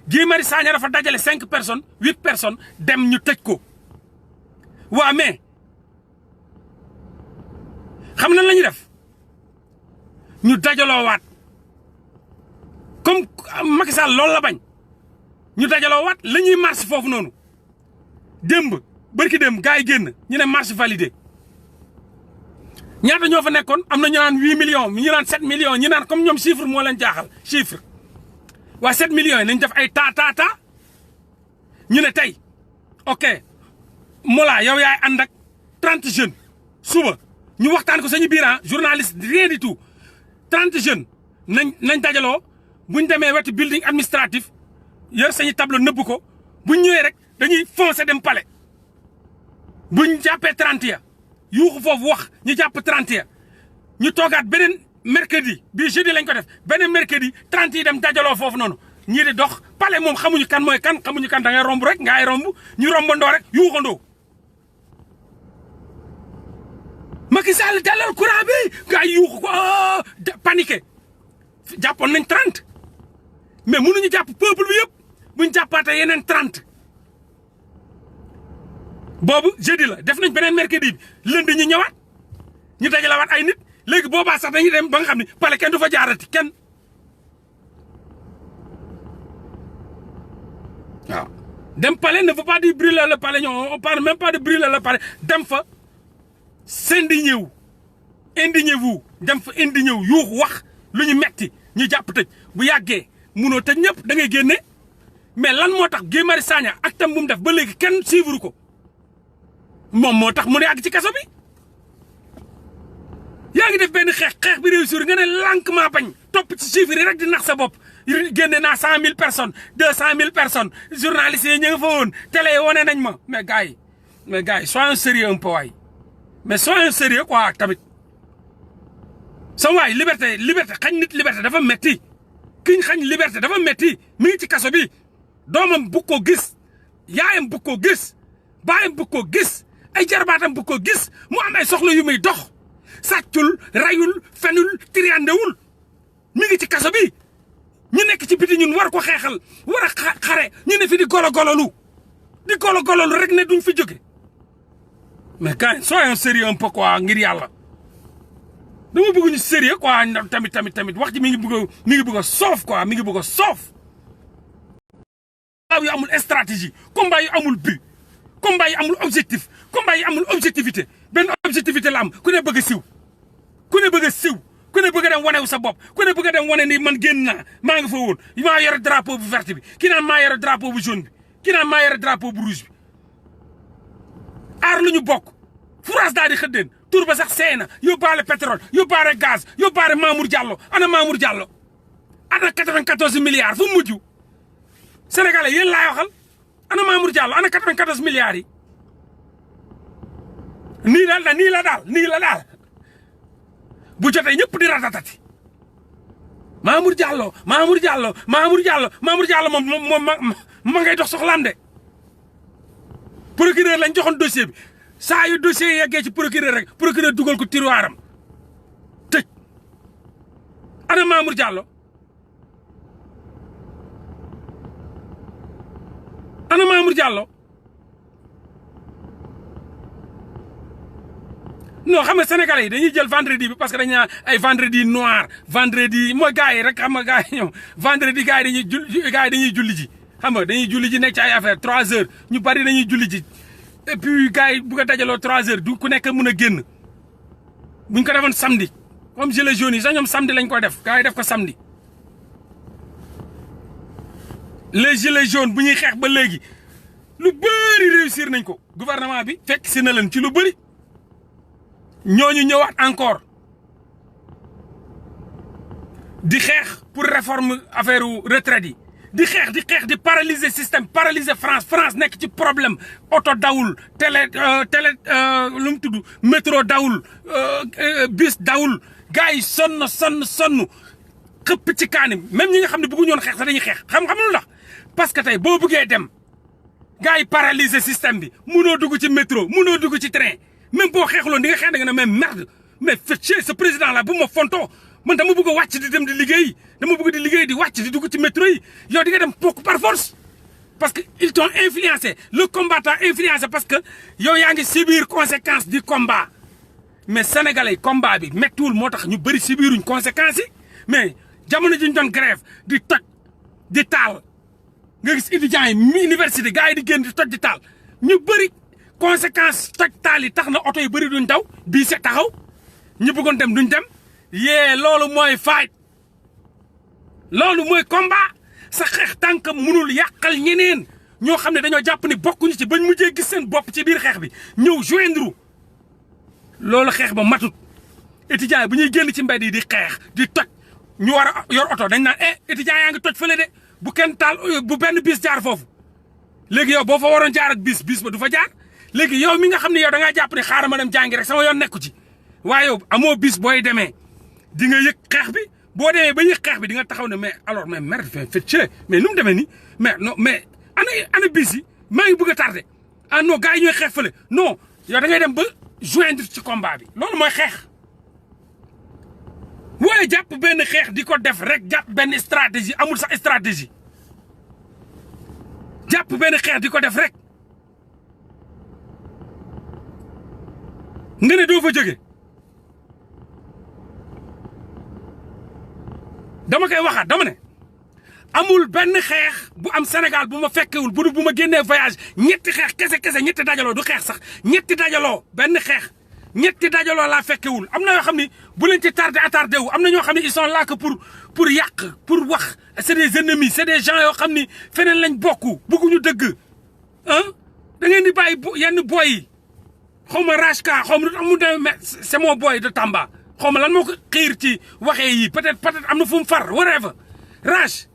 Guy Marius Sagna dafa dajale 5 personnes 8 personnes dem ñu tëj ko waa mais xam na la ñuy def ñu dajaloo waat comme Macky Sall loolu la bañ ñu dajaloo waat la ñuy marche foofu noonu bërki démb gars yi génn ñu ne marche validé ñaata ñoo fa nekkoon am na ñu naan 8 millions ñu naan 7 millions ñu naan comme ñoom chiffre moo leen jaaxal chiffre waa 7 millions yi nañ def ay taa ñu ne tey ok Mollah yow yaay ànd ak 30 jeunes suba ñu waxtaan ko sañu biir journaliste rien du tout 30 jeunes nañ dajaloo buñ demee wetu building administratif yor sañu tableau nëbb ko buñ ñëwee rek dañuy foncer dem palais buñ jàppee 30 ya yuuxu foofu wax ñu jàpp 30 ya ñu toogaat beneen mercredi bii jeudi lañ ko def beneen mercredi 30 yi dem dajaloo foofu noonu ñii di dox palais moom xamuñu kan mooy kan xamuñu kan da ngay romb rek ngay romb ñu rombandoo rek yuuxandoo Macky Sall dalal courant bi nga yuuxu ko paniqué jàppoon nañ 30 mais mënuñu jàpp peuple bi yëpp buñ jàppaatee yeneen 30 boobu jeudi la def nañ beneen mercredi bi lundi ñu ñëwaat ñu dajalawaat ay nit léegi boobaa sax dañuy dem ba nga xam ne palais kenn du fa jaarati kenn waaw dem palais ne veut pas dire brûler le palais ñoom on parle même pas de brûler le palais dem fa indignez-vous dem fa indigné wu yuuxu wax lu ñu metti ñu jàpp tëj bu yàggee munoo tëj ñëpp da ngay génne mais lan moo tax Guy Marius Sagna ak tam bu mu def ba léegi kenn suivre ko moom moo tax mu ne àgg ci kaso bi yaa ngi def benn xeex bi réussir nga ne lentement bañ topp ci chiffres yi rek di nax sa bopp génne naa 100 000 personnes 200 000 personnes journalistes yi ñu nga fa woon télé yi wane nañ ma mais gars yi soyons sérieux un peu waay mais soyons sérieux quoi tamit sa waay liberté xañ nit liberté dafa metti kiñ xañ liberté dafa metti mi ngi ci kaso bi doomam bu ko gis yaayam bu ko gis baayam bu ko gis ay jarbaatam bu ko gis mu am ay soxla yu muy dox sàccul rayul fenul triandewul mi ngi ci kaso bi ñu nekk ci biti ñun war ko xeexal war a xare ñu ne fi di gololu rek ne duñ fi jóge mais quand soyons sérieux un peu quoi ngir yàlla dama bëgg ñu sérieux quoi tamit wax ji mi ngi bëgg a soof quoi mi ngi bëgg a soof yu amul stratégie combat yu amul but combat yi amul objectif combat yi amul objectivité benn objectivité la am ku ne bëgg a siw ku ne bëgg a siw ku ne bëgg a dem wane wu sa bopp ku ne bëgg a dem wane ni man génn naa maa nga fa woon maa yore drapeau bu vert bi ki naan maa yore drapeau bu jaune bi ki naan maa yore drapeau bu rouge bi aar lu ñu bokk France daal di xëddeen tur ba sax seey na yóbbaale pétrole yóbbaale gaz yóbbaale Mamour Diallo ana Mamour Diallo ana 94 milliards fu mu mujj Sénégalais yéen laay waxal ana Mamour Diallo ana 94 milliards yi nii la daal bu jotee ñëpp di ratatati Mamour Diallo moom ma ngay dox soxlaam de procureur lañ joxoon dossier bi saa yu dossier yeggee ci procureur rek procureur dugal ko tiroiram tëj ana Mamour Diallo ana Mamour Diallo non xam nga sénégalais yi dañuy jël vendredi bi parce que dañu naan ay vendredi noir vendredi mooy gars yi rek xam nga gars yi ñoom vendredi gars yi dañuy julli ji xam nga dañuy julli ji nekk ci ay affaire 3 heures ñu bari dañuy julli ji et puis gars yi bu ko dajaloo 3 heures du ku nekk mën a génn buñ ko defoon samedi comme gilets jaunes yi sax ñoom samedi lañ koy def gars yi def ko samedi les gilets jaunes bu ñuy xeex ba léegi lu bëri réussir nañ ko gouvernement bi fekk si na leen ci lu bëri ñooñu ñëwaat encore di xeex pour réforme affaire retraite yi di xeex di paralyser système paralyser France nekk ci problème oto dawul télé lu mu tudd métro dawul bus dawul gars yi sonn xëpp ci kaani même ñi nga xam ne bëgguñu woon xeex sax dañuy xeex xam lu tax parce que tey boo bëggee dem gars yi paralyser système bi munoo dugg ci métro munoo dugg ci train même boo xeexuloon di nga xeex da nga ne mais merde mais faites chier ce président là bu ma fontoo man dama bëgg a wàcc di dem di liggéey dama bëgg di liggéey di wàcc di dugg ci métro yi yow di nga dem bokk par force parce que ils t'ont influencé le combattant influencé parce que yow yaa ngi subir conséquence du combat mais sénégalais combat bi méttiwul moo tax ñu bëri subiruñ conséquences yi mais jamono ji ñu doon grève di toj di taal nga gis étudiants yi université gars yi di génn di toj di taal ñu bëri conséquence toj taal yi tax na oto yu bëri duñ daw bii se taxaw ñu bëggoon dem duñ dem yee loolu mooy fight loolu mooy combat sa xeex tànk mënul yàqal ñeneen ñoo xam ne dañoo jàpp ni bokkuñu ci bañ mujjee gis seen bopp ci biir xeex bi ñëw joindre loolu xeex ba matut étudiants yi bu ñuy génn ci mbedd yi di xeex di toj ñu war a yor oto dañ naan étudiants yaa ngi toj fële de bu kenn taal bu benn bis jaar foofu léegi yow boo fa waroon jaar ak bis ba du fa jaar léegi yow mi nga xam ne yow da ngaa jàpp ne xaaral ma dem jàngi rek sama yoon nekku ci waaye yow amoo bis booy demee di nga yëg xeex bi boo demee ba yëg xeex bi di nga taxaw ne mais alors mais merde fait chier mais nu mu demee nii mais non mais ana bis yi maa ngi bëgg a tardé ah non gars yi ñooy xeex fële non yow da ngay dem ba joindre ci combat bi loolu mooy xeex waaye jàpp benn xeex di ko def rek jàpp benn stratégie amul sax stratégie jàpp benn xeex di ko def rek nga ne doo fa jóge dama koy waxaat dama ne amul benn xeex bu am Sénégal bu ma fekkewul bu ma génnee voyage ñetti xeex kese ñetti dajaloo du xeex sax ñetti dajaloo benn xeex ñetti dajaloo laa fekkewul am na yoo xam ni bu leen ci attardé wu am na ñoo xam ne ils sont là que pour yàq pour wax c'est des ennemis c'est des gens yoo xam ni feneen lañ bokk bëgguñu dëgg ah da ngeen di bàyyi yenn boy yi xaw ma Rachka xaw ma mu demee c'est mon boy de Tamba xaw ma lan moo ko xiir ci waxee yi peut-être am na fu mu far whatever Rach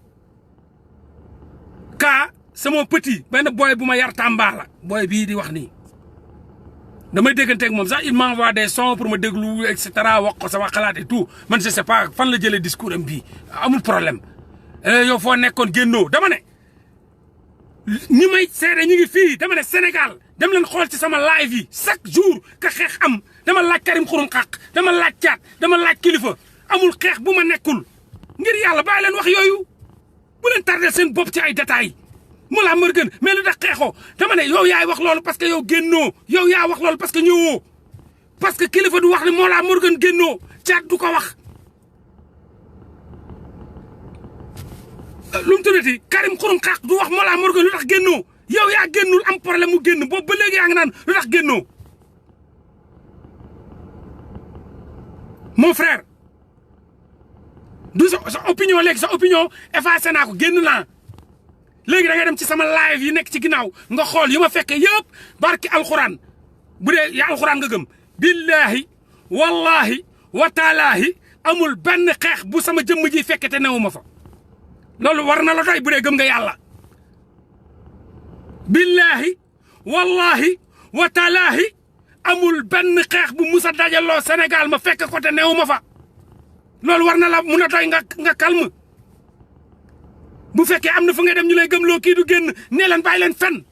ka c'est mon petit benn boy bu ma yar Tamba la boy bii di wax nii damay dégganteeg moom sax il m'envoie des sons pour ma déglu et cetera wax ko sama xalaat et tout man je sais pas fan la jëlee discours am bii amul problème yow foo nekkoon génnoo dama ne ñi may seede ñu ngi fii dama ne Sénégal dem leen xool ci sama live yi chaque jour ka xeex am dama laaj Karim Xurum Xaq dama laaj Caat dama laaj Kilifa amul xeex bu ma nekkul ngir yàlla bàyyi leen wax yooyu bu leen tardé seen bopp ci ay détails Mollah Morgun mais lu tax xeexoo dama ne yow yaay wax loolu parce que yow génnoo yow yaa wax loolu parce que ñëwoo parce que Kilifa du wax ne Mollah Morgun génnoo Caat du ko wax lu mu tuddati Karim Xurum Xaq du wax Mollah Morgun lu tax génnoo yow yaa génnul am problème mu génn boobu ba léegi yaa ngi naan lu tax génnoo mon frère du sa opinion léegi sa opinion effacé naa ko génn naa léegi da ngay dem ci sama live yi nekk ci ginnaaw nga xool yu ma fekkee yëpp barki alxuraan bu dee yaa alxuraan nga gëm billahi wallahi wa taalaahi amul benn xeex bu sama jëmm ji fekke te newuma fa loolu war na la doy bu dee gëm nga yàlla billahi wallahi wa taalaahi amul benn xeex bu musa dajaloo Sénégal ma fekk ko te newuma fa loolu war na la mun a doy nga calme bu fekkee am na fu nga dem ñu lay gëmloo kii du génn nee leen bàyyi leen fen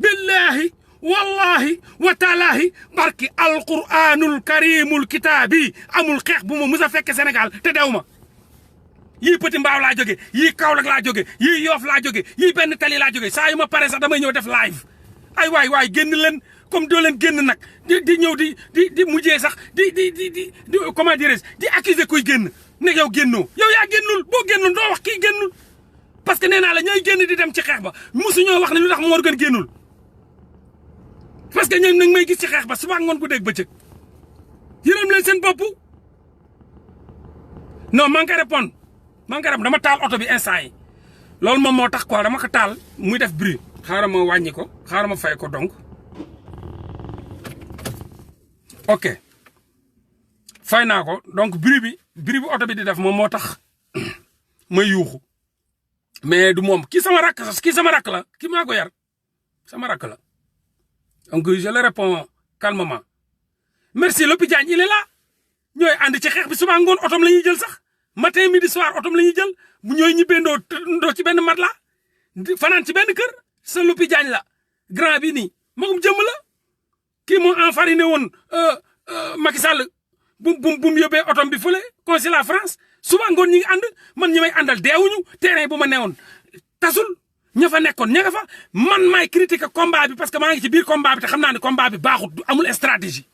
billahi wallahi wa taalaahi barki alquranul karimul kitaabi amul xeex bu ma musa fekke Sénégal te dew ma yii Petit Mbaaw laa jóge yii Kaolack laa jóge yii Yoff laa jóge yii benn tali laa jóge saa yu ma pare sax damay ñëw def live ay waay génn leen comme doo leen génn nag di ñëw di mujjee sax di comment dirais-je di accuser kuy génn ne yow génnoo yow yaa génnul boo génnul doo wax kii génnul parce que nee naa la ñooy génn di dem ci xeex ba musu ñoo wax ne lu tax Morgun génnul parce que ñoom nag may gis ci xeex ba suba ngoon guddeeg bëccëg yërëm leen seen bopp non maa ngi koy répondre dama taal oto bi instant yi loolu moom moo tax quoi dama ko taal muy def bruit xaaral ma wàññi ko xaaral ma fay ko donc ok fay naa ko donc bruit bi oto bi di def moom moo tax may yuuxu mais du moom kii sama rakk la kii maa ko yar sama rakk la donc je le réponds calmement merci Lopi Diagne il est là ñooy ànd ci xeex bi suba ngoon otom la ñuy jël sax matin midi soir otom la ñuy jël bu ñooy ñibbeendoo ci benn mat la fanaan ci benn kër sa Lopi Diagne la grand bi nii magum jëmm la kii moo enfariné woon Macky Sall bu mu yóbbee otom bi fële consulat France suba ngoon ñi ngi ànd man ñi may àndal deewuñu terrain bu ma newoon tasul ña fa nekkoon ña nga fa man maay critiquer combat bi parce que maa ngi ci biir combat bi te xam naa ne combat bi baaxut amul stratégie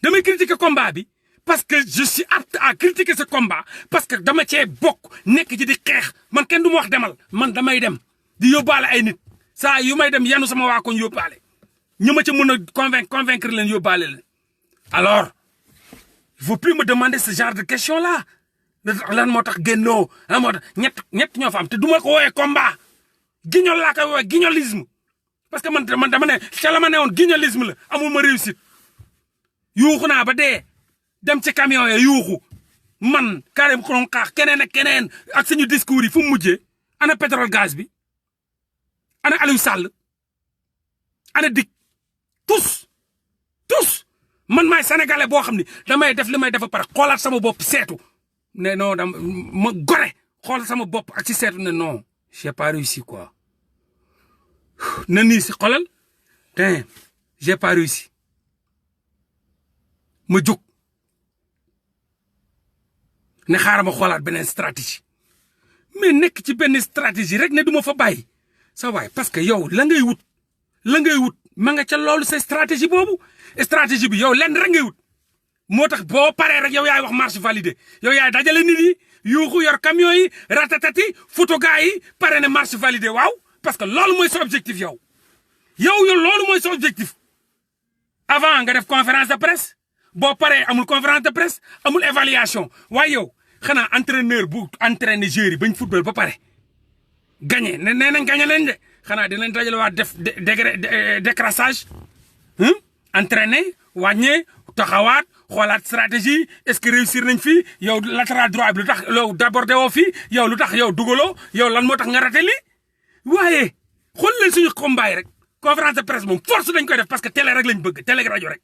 damay critiquer combat bi parce que je suis apte à critiquer ce combat parce que dama cee bokk nekk ci di xeex man kenn du ma wax demal man damay dem di yóbbaale ay nit saa yu may dem yanu sama waa koñ yóbbaale ñu ma ca mën a convaincre leen yóbbaale leen alors il faut plus me demander ce genre de question là lan moo tax génnoo lan moo tax ñett ñoo fa am te du ma ko woowee combat guignol laa koy woowee guignolisme parce que man dama ne ca la ma ne woon guignolisme la amul ma réussite yuuxu naa ba dee dem ci camion ya yuuxu man Karim Xurum Xaq keneen ak keneen ak suñu discours yi fu mu mujjee ana pétrole gaz bi ana Aliou Sall ana dik tous man maay sénégalais boo xam ni damay def li may def ba pare xoolaat sama bopp seetu ne non ma gore xool sama bopp ak ci seetu ne non j'ai pas réussi quoi na nii si xoolal j'ai pas réussi ma jóg ne xaaral ma xoolaat beneen stratégie mais nekk ci benn stratégie rek ne du ma fa bàyyi sa waay parce que yow la ngay wut ma nga ca loolu sa stratégie boobu stratégie bi yow lenn rek ngay wut moo tax boo paree rek yow yaay wax marche validée yow yaay dajale nit yi yuuxu yor camion yi ratatati photo gars yi pare ne marche validée waaw parce que loolu mooy sa objectif yow loolu mooy sa objectif avant nga def conférence de presse boo paree amul conférence de presse amul évaluation waaye yow xanaa entraîneur bu entraîné joueurs yi bañ football ba pare gagné nee nañ gagné nañ de xanaa dinañ dajale waa def décrassage entraîné wàññee taxawaat xoolaat stratégie est-ce que réussir nañ fii yow latéral droit bi lu tax yow d'abordé woo fii yow lu tax yow dugaloo yow lan moo tax nga raté lii waaye xool leen suñu combat yi rek conférence de presse moom force dañ koy def parce que télé rek lañ bëgg télé rajo rek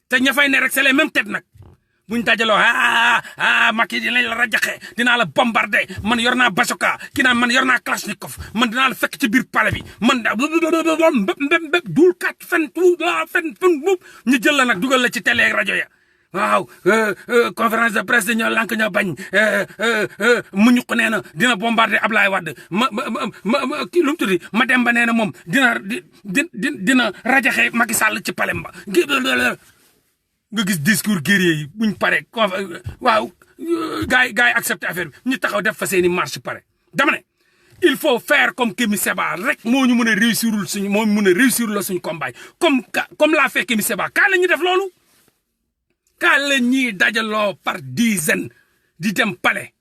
te ña fay ne rek c'est les mêmes têtes nag buñ dajaloo Macky dinañ la rajaxe dinaa la bombardé man yor naa basoka kii naan man yor naa kalachnikov man dinaa la fekk ci biir palais bi man mbéb duul kat fen ñu jël la nag dugal la ci télé ak rajo ya waaw conférence de presse ñoo lànk ñoo bañ mu ñu ko nee na dina bombardé Ablaye Wade kii lu mu tuddi ma dem ba nee na moom dina rajaxe Macky Sall ci palais ba nga gis discours guerrier yi buñ pare waaw gars yi accepté affaire bi ñu taxaw def fa seeni marche pare dama ne il faut faire comme Kémi Séba rek moo ñu mën a réussirul suñu moo mën a réussir la suñu combat comme l'a fait Kémi Séba kaa la ñuy def loolu kaa la ñuy dajaloo par dizaine di dem palais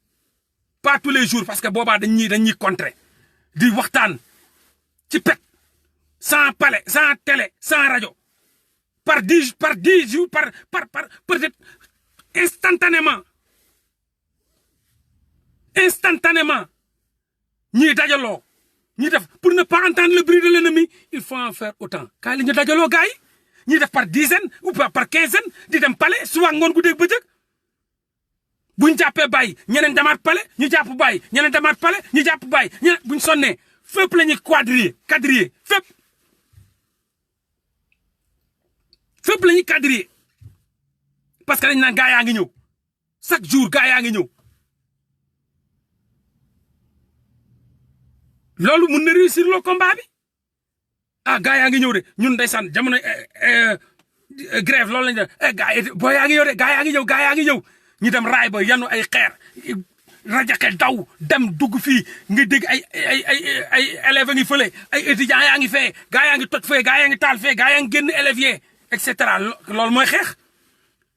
pas tous les jours parce que boobaa dañuy contrer di waxtaan ci pet sans palais sans télé sans rajo par 10 jours par peut-être instantanément ñii dajaloo ñi def pour ne pas entendre le bruit de l'ennemi il faut en faire autant kaay la ñu dajaloo gars yi ñi def par dizaine ou par quinzaine di dem palais suba ngoon guddeeg bëccëg buñ jàppee bàyyi ñeneen demaat palais ñu jàpp bàyyi ñeneen demaat palais ñu jàpp bàyyi ñeneen buñ sonnee fépp la ñuy quadriller fépp la ñuy quadriller parce que dañ naan gaa yaa ngi ñëw chaque jour gaa yaa ngi ñëw loolu mun na réussir le combat bi gaa yaa ngi ñëw de ñun ndeysaan jamono grève loolu lañ def gaa yi boo yaa ngi ñëw de gaa yaa ngi ñëw ñu dem raay ba yanu ay xeer rajaxe daw dem dugg fii nga dégg ay élèves a ngi fële ay étudiants yaa ngi fee gaa yaa ngi toj fee gaa yaa ngi taal fee gaa yaa ngi génn élèves yee et cetera loolu mooy xeex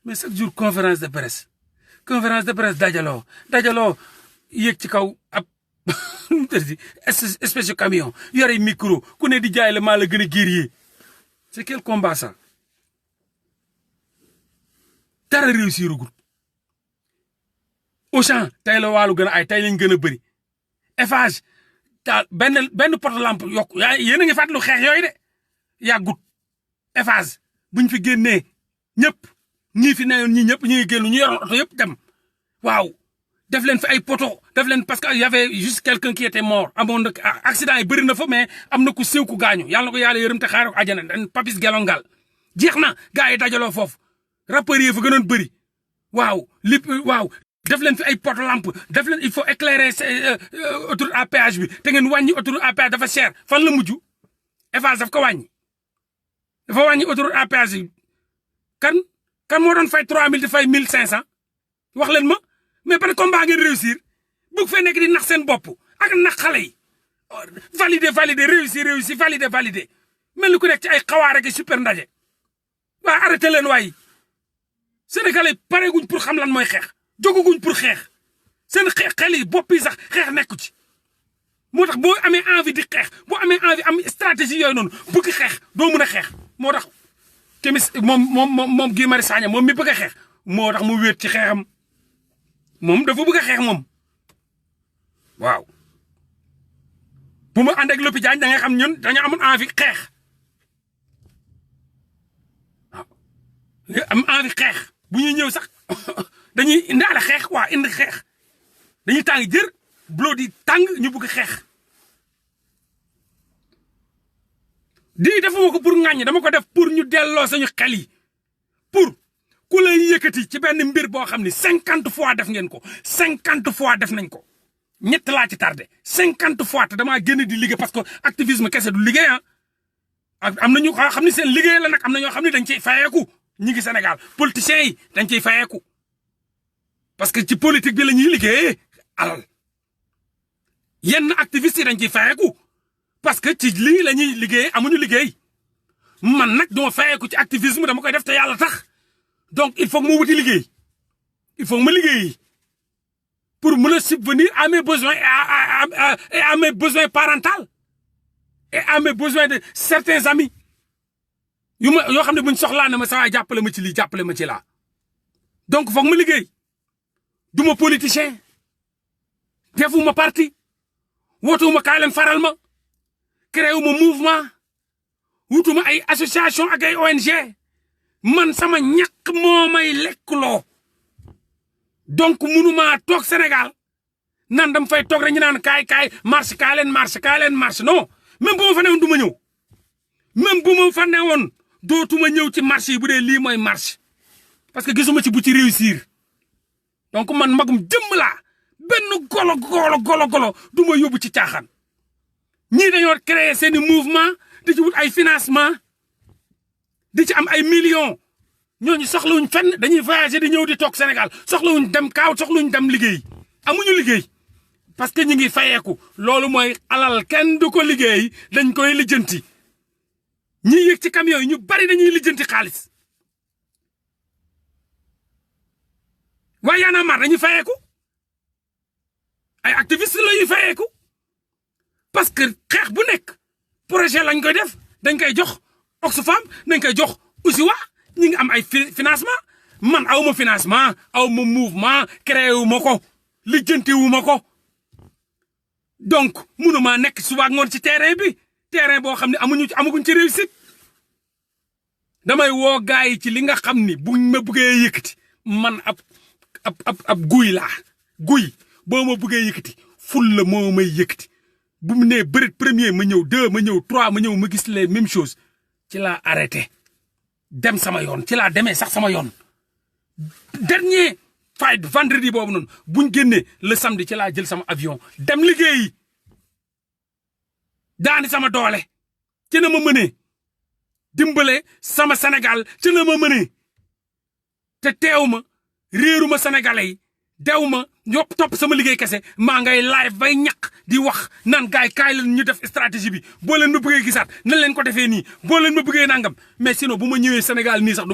mais chaque jour conférence de presse dajaloo yéeg ci kaw ab espèce de camion yore micro ku ne di jaay la maa la gën a guerrier c'est quel combat ça dara réussir ugul Auchan tey la waalu gën a ay tey lañ gën a bëri Eiffage daal benn porte lampe yokku yéen a ngi fàttali xeex yooyu de yàggut Eiffage buñ fi génnee ñëpp ñii fi newoon ñii ñëpp ñu ngi génn ñu yoroon oto yëpp dem waaw def leen fi ay poto def leen parce que y avait juste quelqu'un qui était mort amoon na accident yi bëri na fa mais am na ku séw ku gaañu yàlla na ko yàlla yërëm te xaare ko àjjana dañ Papis Gelongal jeex na gars yi dajaloo foofu rappeurs yi fa gënoon bëri waaw def leen fi ay porte lampe def leen il faut éclairer autoroute à péage bi te ngeen wàññi autoroute à péage dafa cher fan la mujj Eiffage daf ko wàññi dafa wàññi autoroute à péage yi kan moo doon fay 3000 di fay 1500 wax leen ma mais ban combat ngeen réussir bëgg fee nekk di nax seen bopp ak nax xale yi valider réussir valider mel ni ku nekk ci ay xawaar ak super ndaje waa arrêté leen waay Sénégalais pareeguñ pour xam lan mooy xeex jógaguñ pour xeex seen xel yi bopp yi sax xeex nekku ci moo tax boo amee envie di xeex boo amee envie am stratégie yooyu noonu bëgg xeex doo mën a xeex moo tax Kémis moom Guy Marius Sagna moom mi bëgg a xeex moo tax mu wéet ci xeexam moom dafa bëgg a xeex moom waaw bu ma ànd ak Loppi Diagne da nga xam ñun dañu amoon envie xeex waaw am envie xeex bu ñuy ñëw sax dañuy indaale xeex quoi indi xeex dañuy tàng jër blood di tàng ñu bëgg xeex di defuma ko pour ŋàññ dama ko def pour ñu delloo sañu xel yi pour ku lay yëkkati ci benn mbir boo xam ni 50 fois def ngeen ko 50 fois def nañ ko ñett laa ci tardé 50 fois te damaa génn di liggéey parce que activisme kese du liggéey am na ñu xam ni seen liggéey la nag am na ñoo xam ni dañ ciy fayeeku ñi ngi Sénégal politiciens yi dañ ciy fayeeku parce que ci politique bi la ñuy liggéeyee alal yenn activistes yi dañ ciy fayeeku parce que ci lii la ñuy liggéeyee amuñu liggéey man nag duma fayeeku ci activisme dama koy def te yàlla tax donc il faut que mu wuti liggéey il faut que ma liggéey pour mën a subvenir à mes besoins et à mes besoins parentaux et à mes besoins de certains amis yoo xam ne buñ soxlaa ne ma sa waay jàppale ma ci lii jàppale ma ci laa donc foog ma liggéey duma politicien defuma parti wootuma kaay leen faral ma créé wu ma mouvement wutuma ay association ak ay ONG man sama ñàkk moo may lekkloo donc mënuma toog Sénégal nan dam fay toog rek ñu naan kaay marche kaay leen marche non même bu ma fa newoon du ma ñëw même bu ma fa newoon dootuma ñëw ci marche yi bu dee lii mooy marche parce que gisuma ci bu ci réussir donc man magum jëmm laa benn golo du ma yóbbu ci caaxaan ñii dañoo créer seeni mouvement di ci wut ay financement di ci am ay millions ñooñu soxlawuñ fenn dañuy voyager di ñëw di toog Sénégal soxlawuñ dem kaaw soxlawuñ dem liggéey amuñu liggéey parce que ñu ngi fayeeku loolu mooy alal kenn du ko liggéey dañ koy lijjanti ñi yëg ci camion yi ñu bari dañuy lijjanti xaalis waaye Y'en a marre dañuy fayeeku ay activiste la ñuy fayeeku parce que xeex bu nekk projet lañ koy def dañ koy jox Oxfam dañ koy jox Usiwa ñi ngi am ay financement man aw ma financement aw ma mouvement créé wu ma ko lijjanti wu ma ko donc mënuma nekk suba ngoon ci terrain bi terrain boo xam ne amaguñ ci réussite damay woo gars yi ci li nga xam ni buñ ma bëggee yëkkati man ab guy laa guy boo ma bëggee yëkkati ful la moo may yëkkati bu mu nee bërit premier ma ñëw 2 ma ñëw 3 ma ñëw ma gis les mêmes choses ci laa arrêté dem sama yoon ci laa demee sax sama yoon dernier fight vendredi boobu noonu buñ génnee le samedi ci laa jël sama avion dem liggéeyi daani sama doole ci na ma mënee dimbale sama Sénégal ci na ma mënee te teew ma réeru ma sénégalais yi dew ma ñop topp sama liggéey kese maa ngay live bay ñaq di wax nan gaay kaay leen ñu def stratégie bi boo leen ma bëggee gisaat nan leen ko defee nii boo leen ma bëggee nangam mais sinon bu ma ñëwee Sénégal nii sax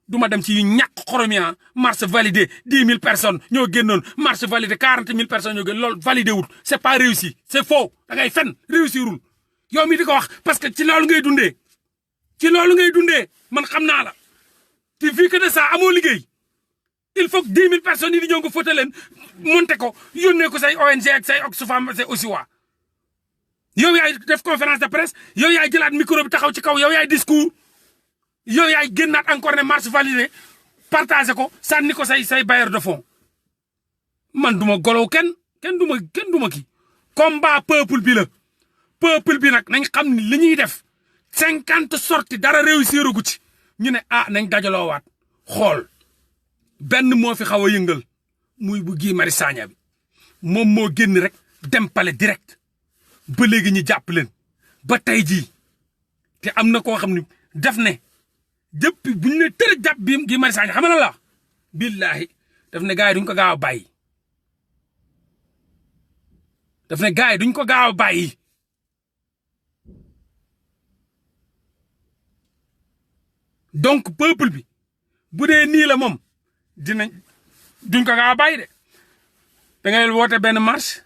du ma dem ci ñàkk xoromia marche validé 10 000 personnes ñoo génnoon marche validé 40 000 personnes ñoo génn loolu validé wut c'est pas réussi c'est faux da ngay fen réussirul yow mi di ko wax parce que ci loolu ngay dundee man xam naa la te vu que de ça amoo liggéey il faut que 10 000 personnes yi di ñëw nga foté leen monté ko yónnee ko say ONG ak say Oxfam say Usiwa yow yaay def conférence de presse yow yaay jëlaat micro bi taxaw ci kaw yow yaay discours yow yaay génnaat encore ne marche validée partagé ko sànni ko say bailleur de fonds man duma golow kenn duma kii combat peuple bi nag nañ xam ni li ñuy def 50 sorties dara réussir gu ci ñu ne nañ dajaloowaat xool benn moo fi xaw a yëngal muy bu Guy Marius Sagna bi moom moo génn rek dem palais direct ba léegi ñu jàpp leen ba tey jii te am na koo xam ne def ne depuis bu ñu ne tërë jàpp bi Guy Marius Sagna xam nga la billahi daf ne gars yi duñ ko gaaw a bàyyi donc peuple bi bu dee nii la moom duñ ko gaaw a bàyyi de da ngay woote benn marche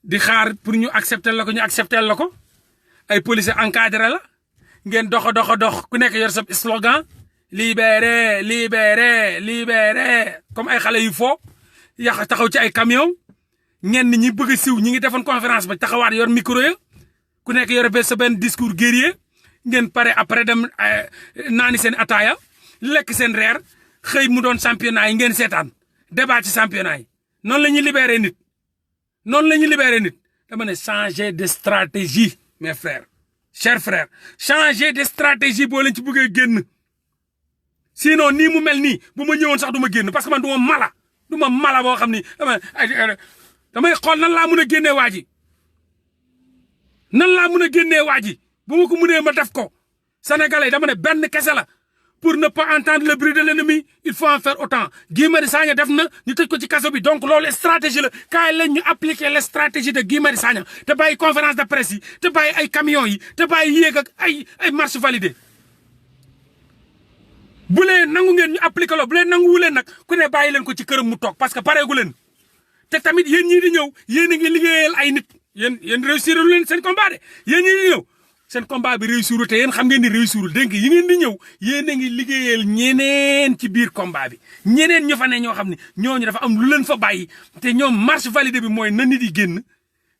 di xaar pour ñu accepter la ko ay policiers encadré la ngeen dox ku nekk yor sa slogan libéré comme ay xale yu fo yàq taxaw ci ay camion ñenn ñi bëgg a siw ñi ngi defoon conférence ba taxawaat yor micro ya ku nekk yor sa benn discours guerrier ngeen pare après dem naani seen ataaya lekk seen reer xëy mu doon championnat yi ngeen seetaan débat ci championnat yi noonu la ñuy libéré nit dama ne changer de stratégie mes frères chers frères changer de stratégie boo leen ci bëggee génn sinon nii mu mel nii bu ma ñëwoon sax du ma génn parce que man du ma mala boo xam ni damay xool nan laa mën a génnee waa ji bu ma ko mënee ma def ko sénégalais dama ne benn kese la pour ne pas entendre le bruit de l'ennemi il faut en faire autant Guy Marius Sagna def na ñu tëj ko ci kaso bi donc loolu stratégie la kaay lañ ñu appliquer la stratégie de Guy Marius Sagna te bàyyi conférence de presse yi te bàyyi ay camions yi te bàyyi yéeg ak ay marche validée bu leen nangu ngeen ñu appliquer lo bu leen nanguwu leen nag ku ne bàyyi leen ko ci këram mu toog parce que pareegu leen te tamit yéen ñii di ñëw yéen a ngi liggéeyal ay nit yéen réussir lu leen seen combat de yéen ñii di ñëw seen combat bi réussirul te yéen xam ngeen ni réussirul dégg nga yi ngeen di ñëw yéen a ngi liggéeyal ñeneen ci biir combat bi ñeneen ñu fa ne ñoo xam ne ñooñu dafa am lu leen fa bàyyi te ñoom marche validée bi mooy na nit yi génn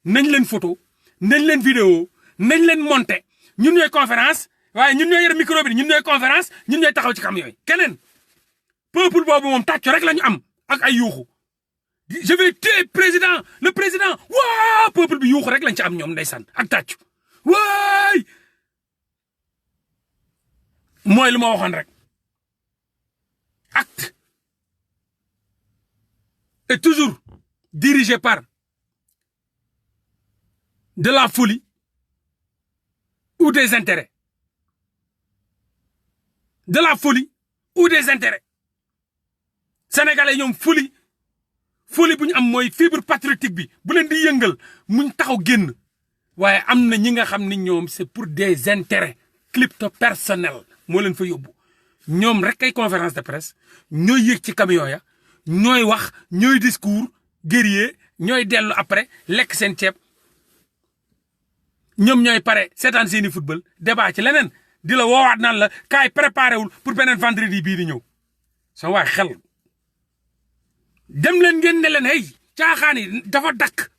nañ leen photo nañ leen vidéo nañ leen monté ñun ñooy conférence waaye ñun ñooy yor micro bi ñun ñooy conférence ñun ñooy taxaw ci kam yooyu keneen peuple boobu moom tàccu rek la ñu am ak ay yuuxu je vais tuer le président waa peuple bi yuuxu rek lañ ci am ñoom ndeysaan ak tàccu waay mooy lu ma waxoon rek acte est toujours dirigé par de la folie ou des intérêts de la folie ou des intérêts sénégalais ñoom folie bu ñu am mooy fibre patriotique bi bu leen di yëngal muñ taxaw génn waaye am na ñi nga xam ni ñoom c'est pour des intérêts crypto personnels moo leen fa yóbbu ñoom rek ay conférence de presse ñooy yëg ci camion ya ñooy wax ñooy discours guerrier ñooy dellu après lekk seen ceeb ñoom ñooy pare seetaan seeni football débat ci leneen di la woowaat naan la kaay préparé wul pour beneen vendredi bii di ñëw sama waay xel dem leen ngeen ne leen hey caaxaan yi dafa dakk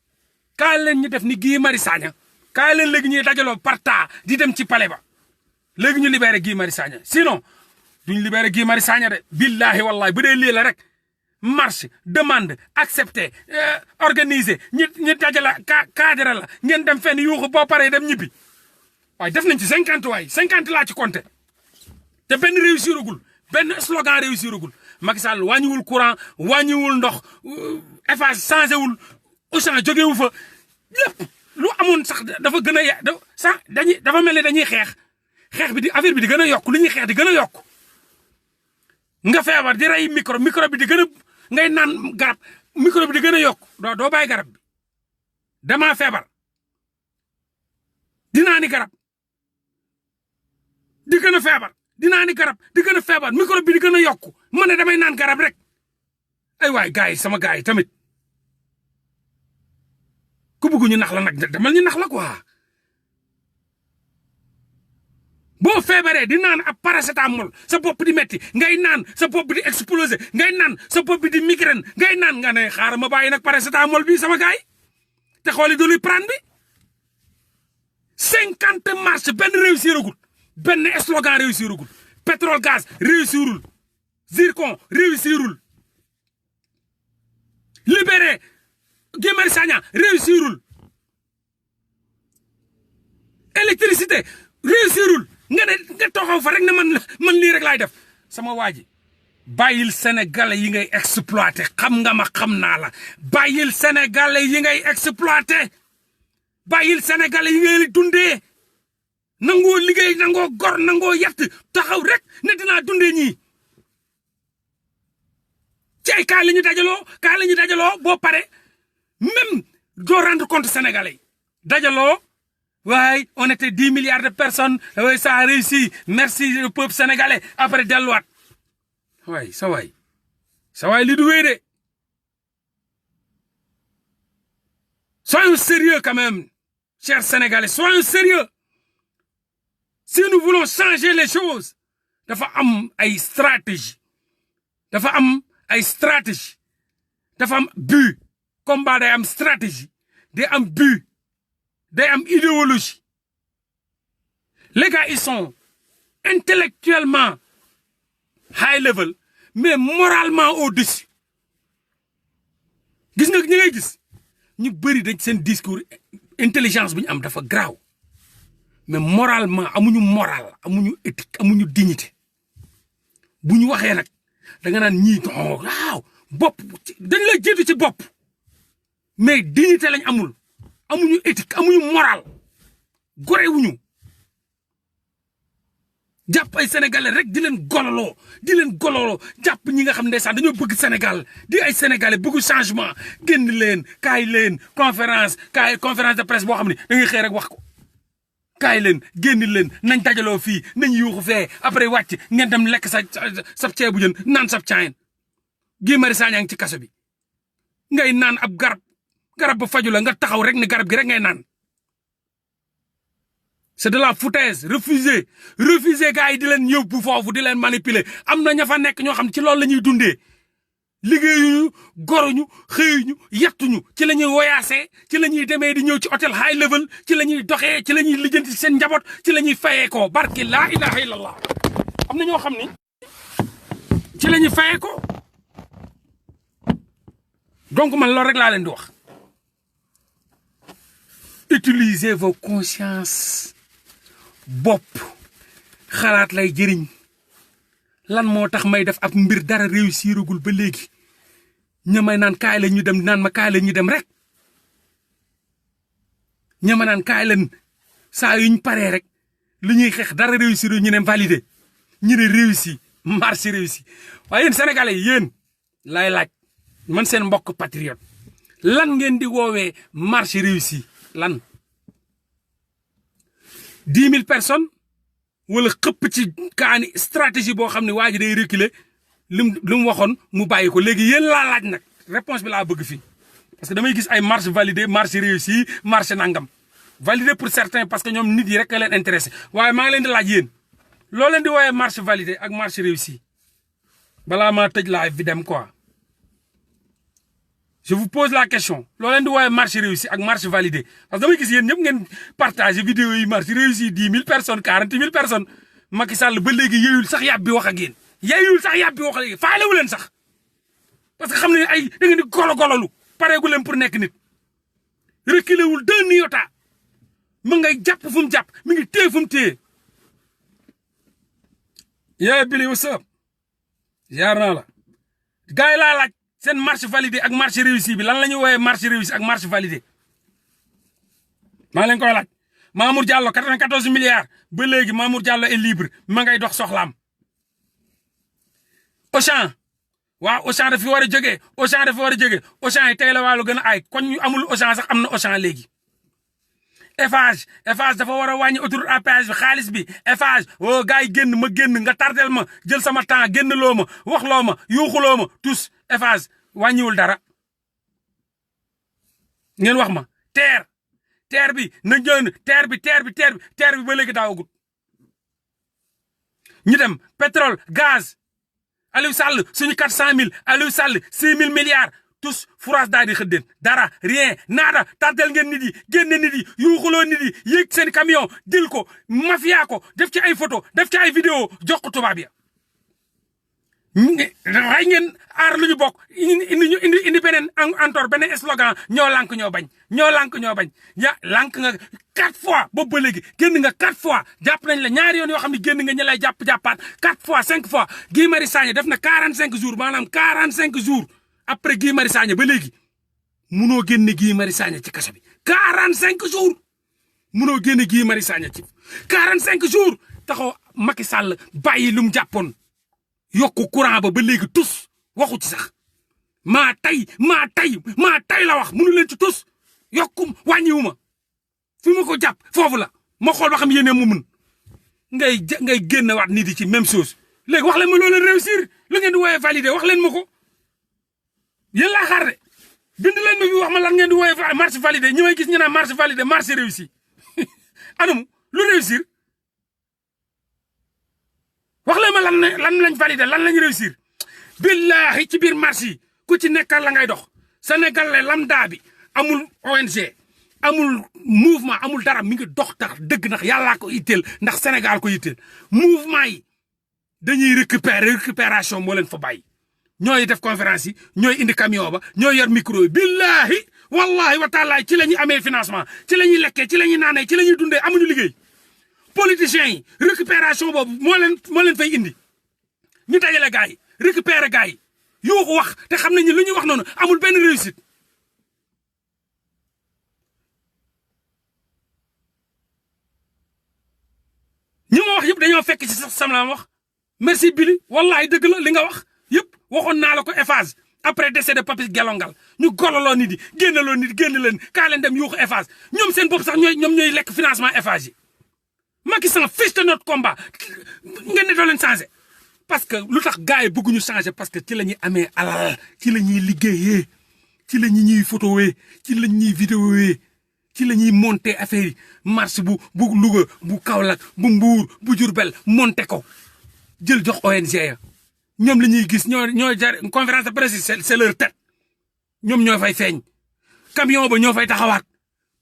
kaay leen ñu def ni Guy Marius Sagna kaay leen léegi ñuy dajaloo par tas di dem ci palais ba léegi ñu libéré Guy Marius Sagna sinon duñ libéré Guy Marius Sagna de billahi wallahi bu dee lii la rek marche demande accepté organisé ñu dajala cadre la ngeen dem fenn yuuxu boo paree dem ñibbi waaye def nañ ci 50 waay 50 laa ci compté te benn réussiragul benn slogan réussiragul Macky Sall wàññiwul courant wàññiwul ndox Eiffage changé wul Auchan jógewu fa lépp lu amoon sax dafa gën a sax dafa mel ne dañuy xeex bi di affaire bi di gën a yokk lu ñuy xeex di gën a yokk nga feebar di rey micro bi di gën a ngay naan garab micro bi di gën a yokk doo bàyyi garab bi damaa feebar dinaa ni garab di gën a feebar dinaa ni garab di gën a feebar micro bi di gën a yokk ma ne damay naan garab rek ay waay gars yi sama gars yi tamit ku bëgg ñu nax la nag demal ñu nax la quoi boo feebaree di naan ab paracétamol sa bopp di metti ngay naan sa bopp di exploser ngay naan sa bopp di migraine ngay naan nga ne xaaral ma bàyyi nag paracétamol bi sama gars yi te xooli du luy prendre bi 50 marches benn réussiragul benn slogan réussiragul pétrole gaz réussirul zircon réussirul libéré Guy Marius Sagna réussirul électricité réussirul nga toxaw fa rek ne man lii rek laay def sama waa ji bàyyil sénégalais yi ngay exploité xam nga ma xam naa la bàyyil sénégalais yi ngay exploité bàyyil sénégalais yi ngay dundee nangoo liggéey nangoo gor nangoo yett taxaw rek ne dinaa dundee ñii ci ay kaa la ñu dajaloo boo pare même doo rendre compte sénégalais yi dajaloo waaye on était 10 milliards de personnes waaye ça a réussi merci le peuple sénégalais après delluwaat waay sa waay li du wéy de soyons sérieux quand même chers sénégalais soyons sérieux si nous voulons changer les choses dafa am ay stratégie dafa am but combat day am stratégie day am but day am idéologie les gars ils sont intellectuellement high level mais moralement au-dessus gis nga ñi ngay gis ñu bëri dañ seen discours intelligence bi ñu am dafa graaw mais moralement amuñu moral amuñu éthique amuñu dignité bu ñu waxee nag da nga naan ñii waaw bopp dañ la jiitu ci bopp mais dignité lañ amuñu éthique amuñu moral gorewuñu jàpp ay sénégalais rek di leen gololoo jàpp ñi nga xam ne ndeysaan dañoo bëgg Sénégal di ay sénégalais bëgg changement génn leen kaay leen conférence de presse boo xam ne da ngay xëy rek wax ko kaay leen génn leen nañ dajaloo fii nañ yuuxu fee après wàcc ngeen dem lekk sa ceebu jën naan sa caayin Guy Marius Sagna ngi ci kaso bi ngay naan ab garab ba faju la nga taxaw rek ne garab gi rek ngay naan c'est de la foutaise refuser gars yi di leen yóbbu foofu di leen manipuler am na ña fa nekk ñoo xam ci loolu la ñuy dundee liggéeyuñu goruñu xëyuñu yettuñu ci la ñuy woyaasee ci la ñuy demee di ñëw ci hôtel high level ci la ñuy doxee ci la ñuy lijjanti seen njaboot ci la ñuy fayee ko barki laa ilaha illallah am na ñoo xam ni ci la ñuy fayee ko donc man loolu rek laa leen di wax utilisez vos consciences bopp xalaat lay jëriñ lan moo tax may def ab mbir dara réussiragul ba léegi ñamay naan kaay la ñu dem naan ma kaay la ñu dem rek ñama naan kaay leen saa yuñ paree rek li ñuy xeex dara réussir ñu ne validé ñu ne réussi marche réussi waaye yéen sénégalais yéen lay laaj man seen mbokk patriote lan ngeen di woowee marche réussi lan 10 000 personnes wala xëpp ci kaani stratégie boo xam ne waa ji day reculer lu mu waxoon mu bàyyi ko léegi yéen laa laaj nag réponse bi laa bëgg fii parce que damay gis ay marche validée marche réussi marche nangam validé pour certains parce que ñoom nit yi rek a leen intéressé waaye maa ngi leen di laaj yéen loo leen di woowee marche validée ak marche réussi balaa maa tëj live bi dem quoi je vous pose la question loo leen di woowee marche réussi ak marche validée parce que damay gis yéen ñëpp ngeen partager vidéo yi marche réussi 10 000 personnes 40 000 personnes Macky Sall ba léegi yeyul sax yàb bi wax ak yéen yeyul sax yàb bi wax ak yéen faalewu leen sax parce que xam ne ay da ngeen di golo-gololu pareegu leen pour nekk nit reculé wul 2 iota mu ngay jàpp fu mu jàpp mi ngi téye fu mu téye yaa Billy what's up jaar naa la gars yi laa laaj seen marche validée ak marche réussi bi lan la ñuy woowee marche réussi ak marche validée maa leen koy laaj Mamour Diallo 94 milliards ba léegi Mamour Diallo est libre ma ngay dox soxlaam Auchan waaw Auchan dafa war a jógee Auchan dafa war a jógee Auchan yi tey la wàllu gën a aay kon ñu amul Auchan sax am na Auchan léegi Eiffage dafa war a wàññi autoroute à péage bi xaalis bi Eiffage oh gars yi génn ma génn nga tardel ma jël sama temps génn loo ma wax loo ma yuuxuloo ma tous Eiffage wàññiwul dara ngeen wax ma terre bi na jënd terre bi ba léegi daawagut ñu dem pétrole gaz Aliou Sall suñu 400 000 Aliou Sall 6 000 milliards tous France daal di xëddeen dara rien nada tardel ngeen nit yi génne nit yi yuuxuloo nit yi yéeg seen camion dil ko mafia ko def ci ay photo def ci ay vidéo jox ko tubaab ya ray ngeen aar lu ñu bokk indi beneen encore beneen slogan ñoo lànk ñoo bañ ya lànk nga 4 fois boobu ba léegi génn nga 4 fois jàpp nañ la ñaari yoon yoo xam ne génn nga ñi lay jàppaat 4 fois 5 fois Guy Marius Sagna def na 45 jours maanaam 45 jours après Guy Marius Sagna ba léegi munoo génne Guy Marius Sagna ci kaso bi 45 jours munoo génne Guy Marius Sagna ci 45 jours taxaw Macky Sall bàyyi lu mu jàppoon yokku courant ba léegi tus waxu ci sax maa tay la wax munu leen ci tus yokkum wàññiwuma fi ma ko jàpp foofu la ma xool ba xam yéene mu mun ngay génne waat nit yi ci même chose léegi wax leen ma loolu réussir lu ngeen di woowee validé wax leen ma ko yéen laa xaar de bind leen ma fi wax ma lan ngeen di woowee marche validé ñi may gis ñu naan marche validé marche réussi anamu lu réussir wax leen ma lan lañ validé lan lañ réussir billahi ci biir marche yi ku ci nekkal la ngay dox Sénégalais lambda bi amul ONG amul mouvement amul dara mi ngi dox tax dëgg ndax yàllaa ko itteel ndax Sénégal ko itteel mouvement yi dañuy récupération moo leen fa bàyyi ñooy def conférence yi ñooy indi camion ba ñooy yor micro yi billahi wallahi wa taala ci la ñuy amee financement ci la ñuy lekkee ci la ñuy naanee ci la ñuy dundee amuñu liggéey politiciens yi récupération boobu moo leen fay indi ñu dajale gars yi récupérer gars yi yuuxu wax te xam nañ ni lu ñuy wax noonu amul benn réussite ñi ma wax yëpp dañoo fekk ci sax sam la wax merci Billy wallahi dëgg la li nga wax yëpp waxoon naa la ko Eiffage après décès de Papis Gelongal ñu gololoo nit yi génnaloo nit génn leen kaa leen dem yuuxu Eiffage ñoom seen bopp sax ñooy lekk financement Eiffage yi Macky Sall fiche de notre combat ngeen ne doo leen changé parce que lu tax gars yi bëgguñu changé parce que ci la ñuy amee alal ci la ñuy liggéeyee ci la ñuy photowee ci la ñuy vidéowee ci la ñuy monté affaire yi marche bu Louga bu Kaolack bu Mbour bu Diourbel monté ko jël jox ONG ya ñoom la ñuy gis ñoo jar conférence de presse c'est leur tête ñoom ñoo fay feeñ camion ba ñoo fay taxawaat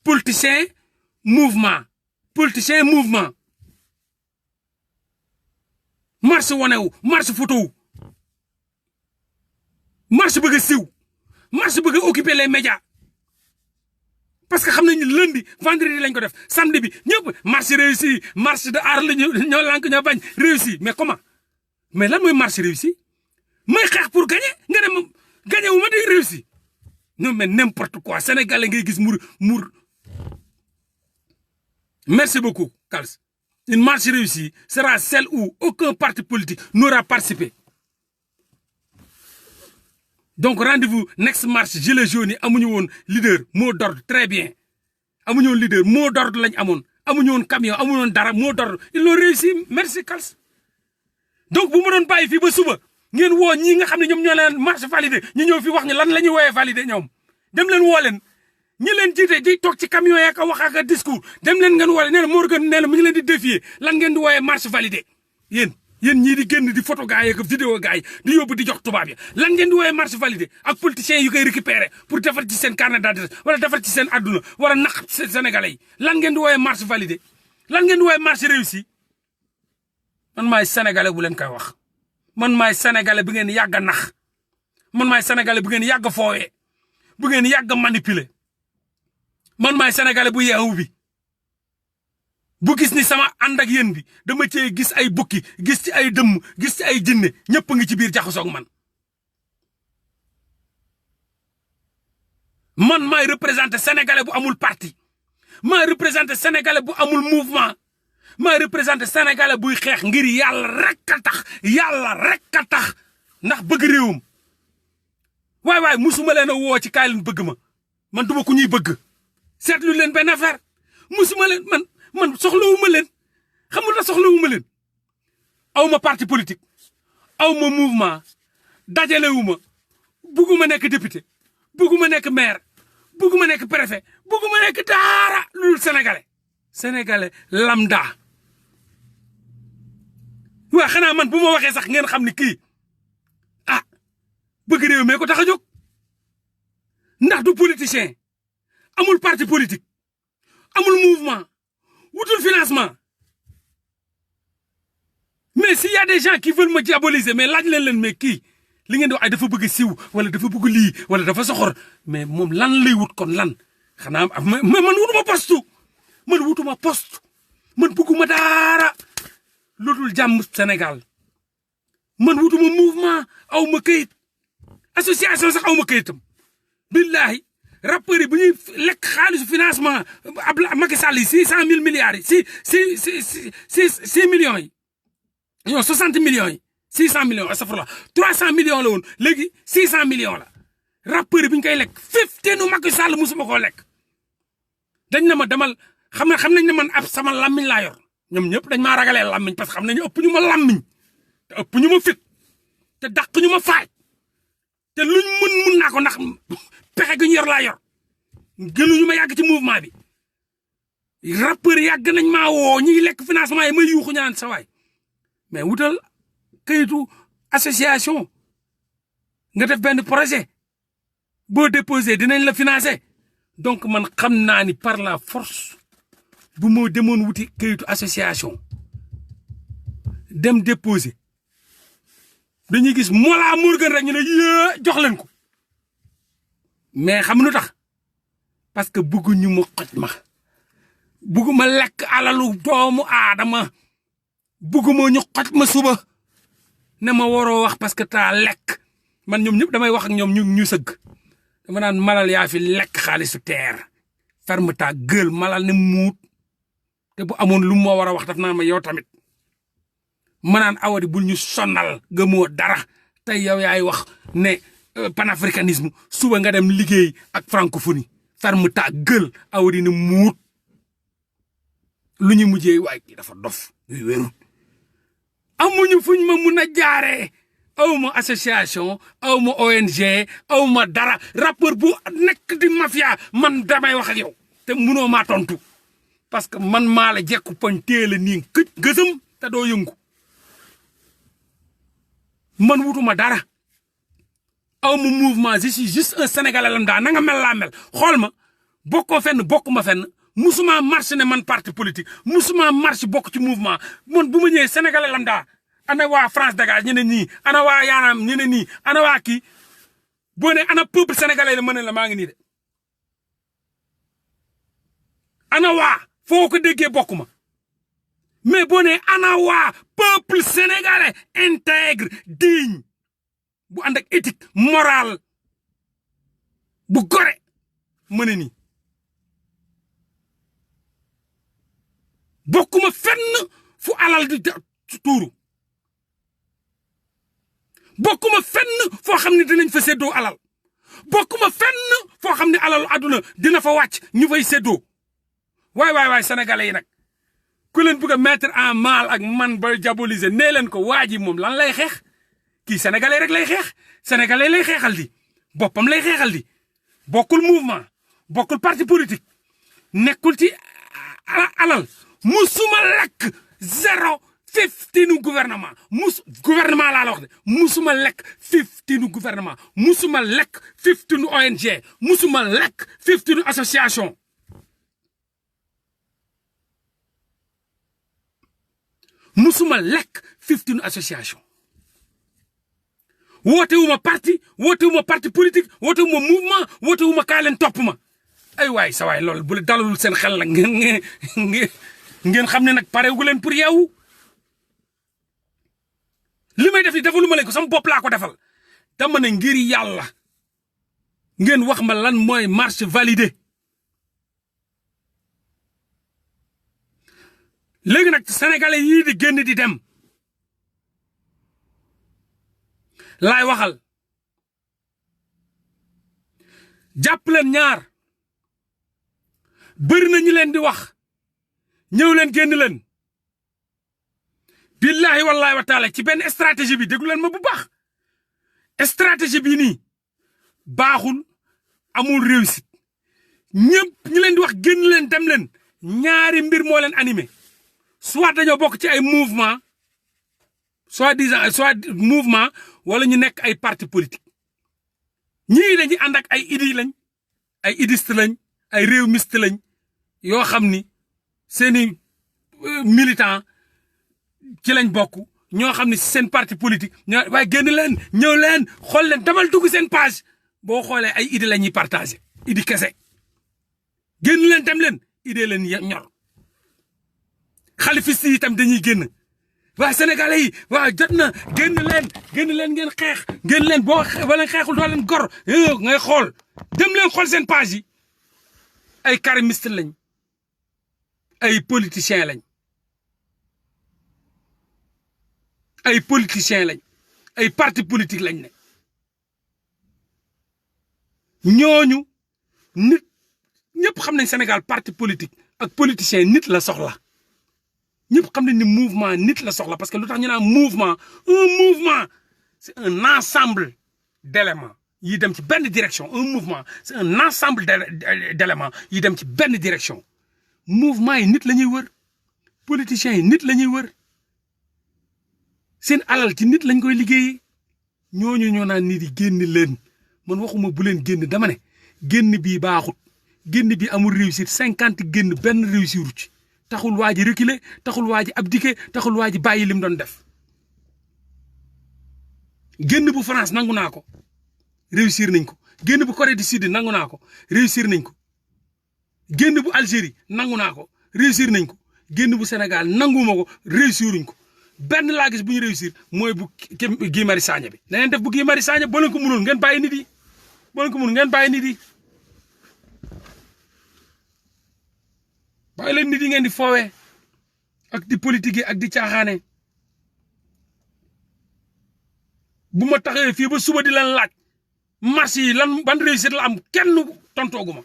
politicien mouvement marche wonewu marche photo wu marche bëgg a siw marche bëgg a occuper les médias parce que xam nañu lundi vendredi lañ ko def samedi bi ñëpp marche réussi marche de aar la ñoo lànk ñoo bañ réussi mais comment mais lan mooy marche réussi may xeex pour gagner nga dem gagner wu ma di réussi non mais n'importe quoi sénégalais ngay gis mur merci beaucoup Kals Une marche réussie sera celle où aucun parti politique n'aura participé. Donc rendez-vous next marche gilets jaunes yi amuñu woon leader mot d'ordre très bien amuñu woon leader mot d'ordre lañ amoon amuñu woon camion amuñu woon dara mot d'ordre ils l'ont réussi merci Kals. Donc bu ma doon bàyyi fii ba suba ngeen woo ñii nga xam ne ñoom ñoo leen marche validé ñu ñëw fi wax ñu lan la ñuy woowee validé ñoom dem leen woo leen ñi leen jiite di toog ci camion yak a wax ak discours dem leen ngeen woo leen nee na Morgan nee na mi ngi leen di défier lan ngeen di woowee marche validé yéen ñii di génn di photo gars yi ak vidéo gars yi di yóbbu di jox tubaab yi lan ngeen di woowee marche validé ak politiciens yu koy récupérer pour defar ci seen carnet d'adresse wala defar ci seen adduna wala nax sénégalais yi lan ngeen di woowee marche validé lan ngeen di woowee marche réussi man maay sénégalais bu leen koy wax man maay sénégalais bi ngeen yàgg a nax man maay sénégalais bu ngeen yàgg a foowee bu ngeen yàgg a manipuler man maay sénégalais bu yeewu bi bu gis ni sama ànd ak yéen bi dama cee gis ay bukki gis ci ay dëmm gis ci ay jinne ñëpp ngi ci biir jaxasoog man man maay représenté sénégalais bu amul parti maay représenté sénégalais bu amul mouvement maay représenté sénégalais buy xeex ngir yàlla rek a tax ndax bëgg réewum waay musuma leen a woo ci kaay leen bëgg ma man duma ku ñuy bëgg seetlu leen benn affaire musuma leen man soxlawuma leen xamul na soxlawuma leen aw ma parti politique aw ma mouvement dajalewuma bugguma nekk député bugguma nekk maire bugguma nekk préfet bugguma nekk dara lu sénégalais lambda waa xanaa man bu ma waxee sax ngeen xam ni kii bëgg réew mi ko tax a jóg ndax du politicien amul parti politique amul mouvement wutul financement mais s'il y a des gens qui veulent me diaboliser mais laaj leen mais kii li ngeen di wax ay dafa bëgg siw wala dafa bëgg lii wala dafa soxor mais moom lan lay wut kon lan xanaa man wutuma poste man bëgguma dara lu dul jàmm Sénégal man wutuma mouvement aw ma këyit association sax aw ma këyitam billahi rappeurs yi bu ñuy lekk xaalisu financement Macky Sall yi 600 000 milliards yi 6 millions yi non 60 millions yi 600 millions astafurlah 300 millions la woon léegi 600 millions la rappeurs yi bu ñu koy lekk 15 Macky Sall musuma koo lekk dañ na ma demal xam nañ ne man ab sama lammiñ laa yor ñoom ñëpp dañ maa ragalee lammiñ parce que xam nañu ëpp ñu ma lammiñ te ëpp ñu ma fit te dàq ñu ma faaj te luñ mun naa ko ndax pexe gi ñu yor laa yor gënuñu ma yàgg ci mouvement bi rappeur yàgg nañ maa woo ñuy lekk financement yi may yuuxu ñaan sa waay mais wutal kayitu association nga def benn projet boo déposé dinañ la financer donc man xam naa ni par la force bu moo demoon wuti kayitu association dem déposé dañuy gis Mollah Morgun rek ñu ne yee jox leen ko mais xam nu tax parce que bëgguñu ma xoj ma bëgguma lekk alalu doomu aadama bëgguma ñu xoj ma suba ne ma waroo wax parce que taa lekk man ñoom ñëpp damay wax ak ñoom ñu sëgg dama naan malal yaa fi lekk xaalisu teer ferme ta gueule malal ne muut te bu amoon lu moo war a wax daf naa ma yow tamit ma naan Awadi bul ñu sonal gëmoo dara tey yow yaay wax ne panafricanisme suba nga dem liggéey ak francophonie ferme ta gueule Awadi ne muut lu ñu mujjee waay kii dafa dof yuy wérul amuñu fuñ ma mun a jaaree aw ma association aw ma ONG aw ma dara rappeur bu nekk di mafia man damay wax ak yow te munoo maa tontu parce que man maa la jekku poñ téela nii këj gësëm te doo yëngu man wutuma dara aw ma mouvement je suis juste un sénégalais lambda na nga mel laa mel xool ma bokkoo fenn bokkuma fenn musuma marche ne man parti politique musuma marche bokk ci mouvement man bu ma ñëwee sénégalais lambda ana waa France dégage ñu ne nii ana waa yaanaam ñu ne nii ana waa kii boo ne ana peuple sénégalais la mën la maa ngi nii de ana waa foo ko déggee bokkuma mais boo ne ana waa peuple sénégalais intègre digne bu ànd ak éthique morale bu gore mën nii bokkuma fenn fu alal di tuuru bokkuma fenn foo xam ne dinañ fa séddoo alal bokkuma fenn foo xam ne alalu àdduna dina fa wàcc ñu fay séddoo waay sénégalais yi nag ku leen bëgg a mettre en mal ak man ba diaboliser nee leen ko waa ji moom lan lay xeex kii sénégalais rek lay xeex sénégalais lay xeexal di boppam lay xeexal di bokkul mouvement bokkul parti politique nekkul ci alal musuma lekk 0,15 gouvernement gouvernement laa la wax de musuma lekk 15 gouvernement musuma lekk 15 ONG musuma lekk 15 association musuma lekk 15 association wootewuma parti wootewuma parti politique wootewuma mouvement wootewuma kaa leen topp ma ay waay sa waay loolu bu dalalul seen xel la ngeen xam ne nag parewu leen pour yeewu li may def ni defaluma leen ko sama bopp laa ko defal dama ne ngir yàlla ngeen wax ma lan mooy marche validée léegi nag sénégalais yii di génn di dem laay waxal jàpp leen ñaar bëri na ñu leen di wax ñëw leen génn leen billahi wallahi wa taala ci benn stratégie bi déglu leen ma bu baax stratégie bi nii baaxul amul réussite ñëpp ñu leen di wax génn leen dem leen ñaari mbir moo leen animé soit dañoo bokk ci ay mouvement soit mouvement wala ñu nekk ay parti politique ñii dañuy ànd ak ay idées lañ ay idiste lañ ay réewmiste lañ yoo xam ni seeni militant ci lañ bokk ñoo xam ni seen parti politique ñoo waaye génn leen ñëw leen xool leen demal dugg seen page boo xoolee ay idées la ñuy partagé idée kese génn leen dem leen idée leen ñor xalifiste yi itam dañuy génn waa sénégalais yi waa jot na génn leen ngeen xeex génn leen boo leen xeexul doo leen gor ngay xool dem leen xool seen page yi ay karimiste lañ ay politiciens lañ ay politiciens lañ ay parti politique lañ ne ñooñu nit ñëpp xam nañ Sénégal parti politique ak politicien nit la soxla ñëpp xam nañ ni mouvement nit la soxla parce que lu tax ñu naan mouvement un mouvement c'est un ensemble d'éléments yi dem ci benn direction un mouvement c'est un ensemble d'éléments yi dem ci benn direction mouvement yi nit la ñuy wër politiciens yi nit la ñuy wër seen alal ci nit lañ koy liggéeyee ñooñu ñoo naan nit yi génn leen man waxuma bu leen génn dama ne génn bii baaxut génn bi amul réussite 50 génn benn réussiru ci taxul waa ji reculer taxul waa ji abdiquer taxul waa ji bàyyi lim doon def génn bu France nangu naa ko réussir nañ ko génn bu Corée du Sud nangu naa ko réussir nañ ko génn bu Algérie nangu naa ko réussir nañ ko génn bu Sénégal nanguma ko réussiruñ ko benn laa gis bu ñu réussir mooy bu Guy Marius Sagna bi na ngeen def bu Guy Marius Sagna boo leen ko mënul ngeen bàyyi nit yi boo leen ko mënul ngeen bàyyi nit yi bàyyi leen nit yi ngeen di foowee ak di politique yi ak di caaxaane bu ma taxee fii ba suba di leen laaj marche yi lan ban réussite la am kenn tontooguma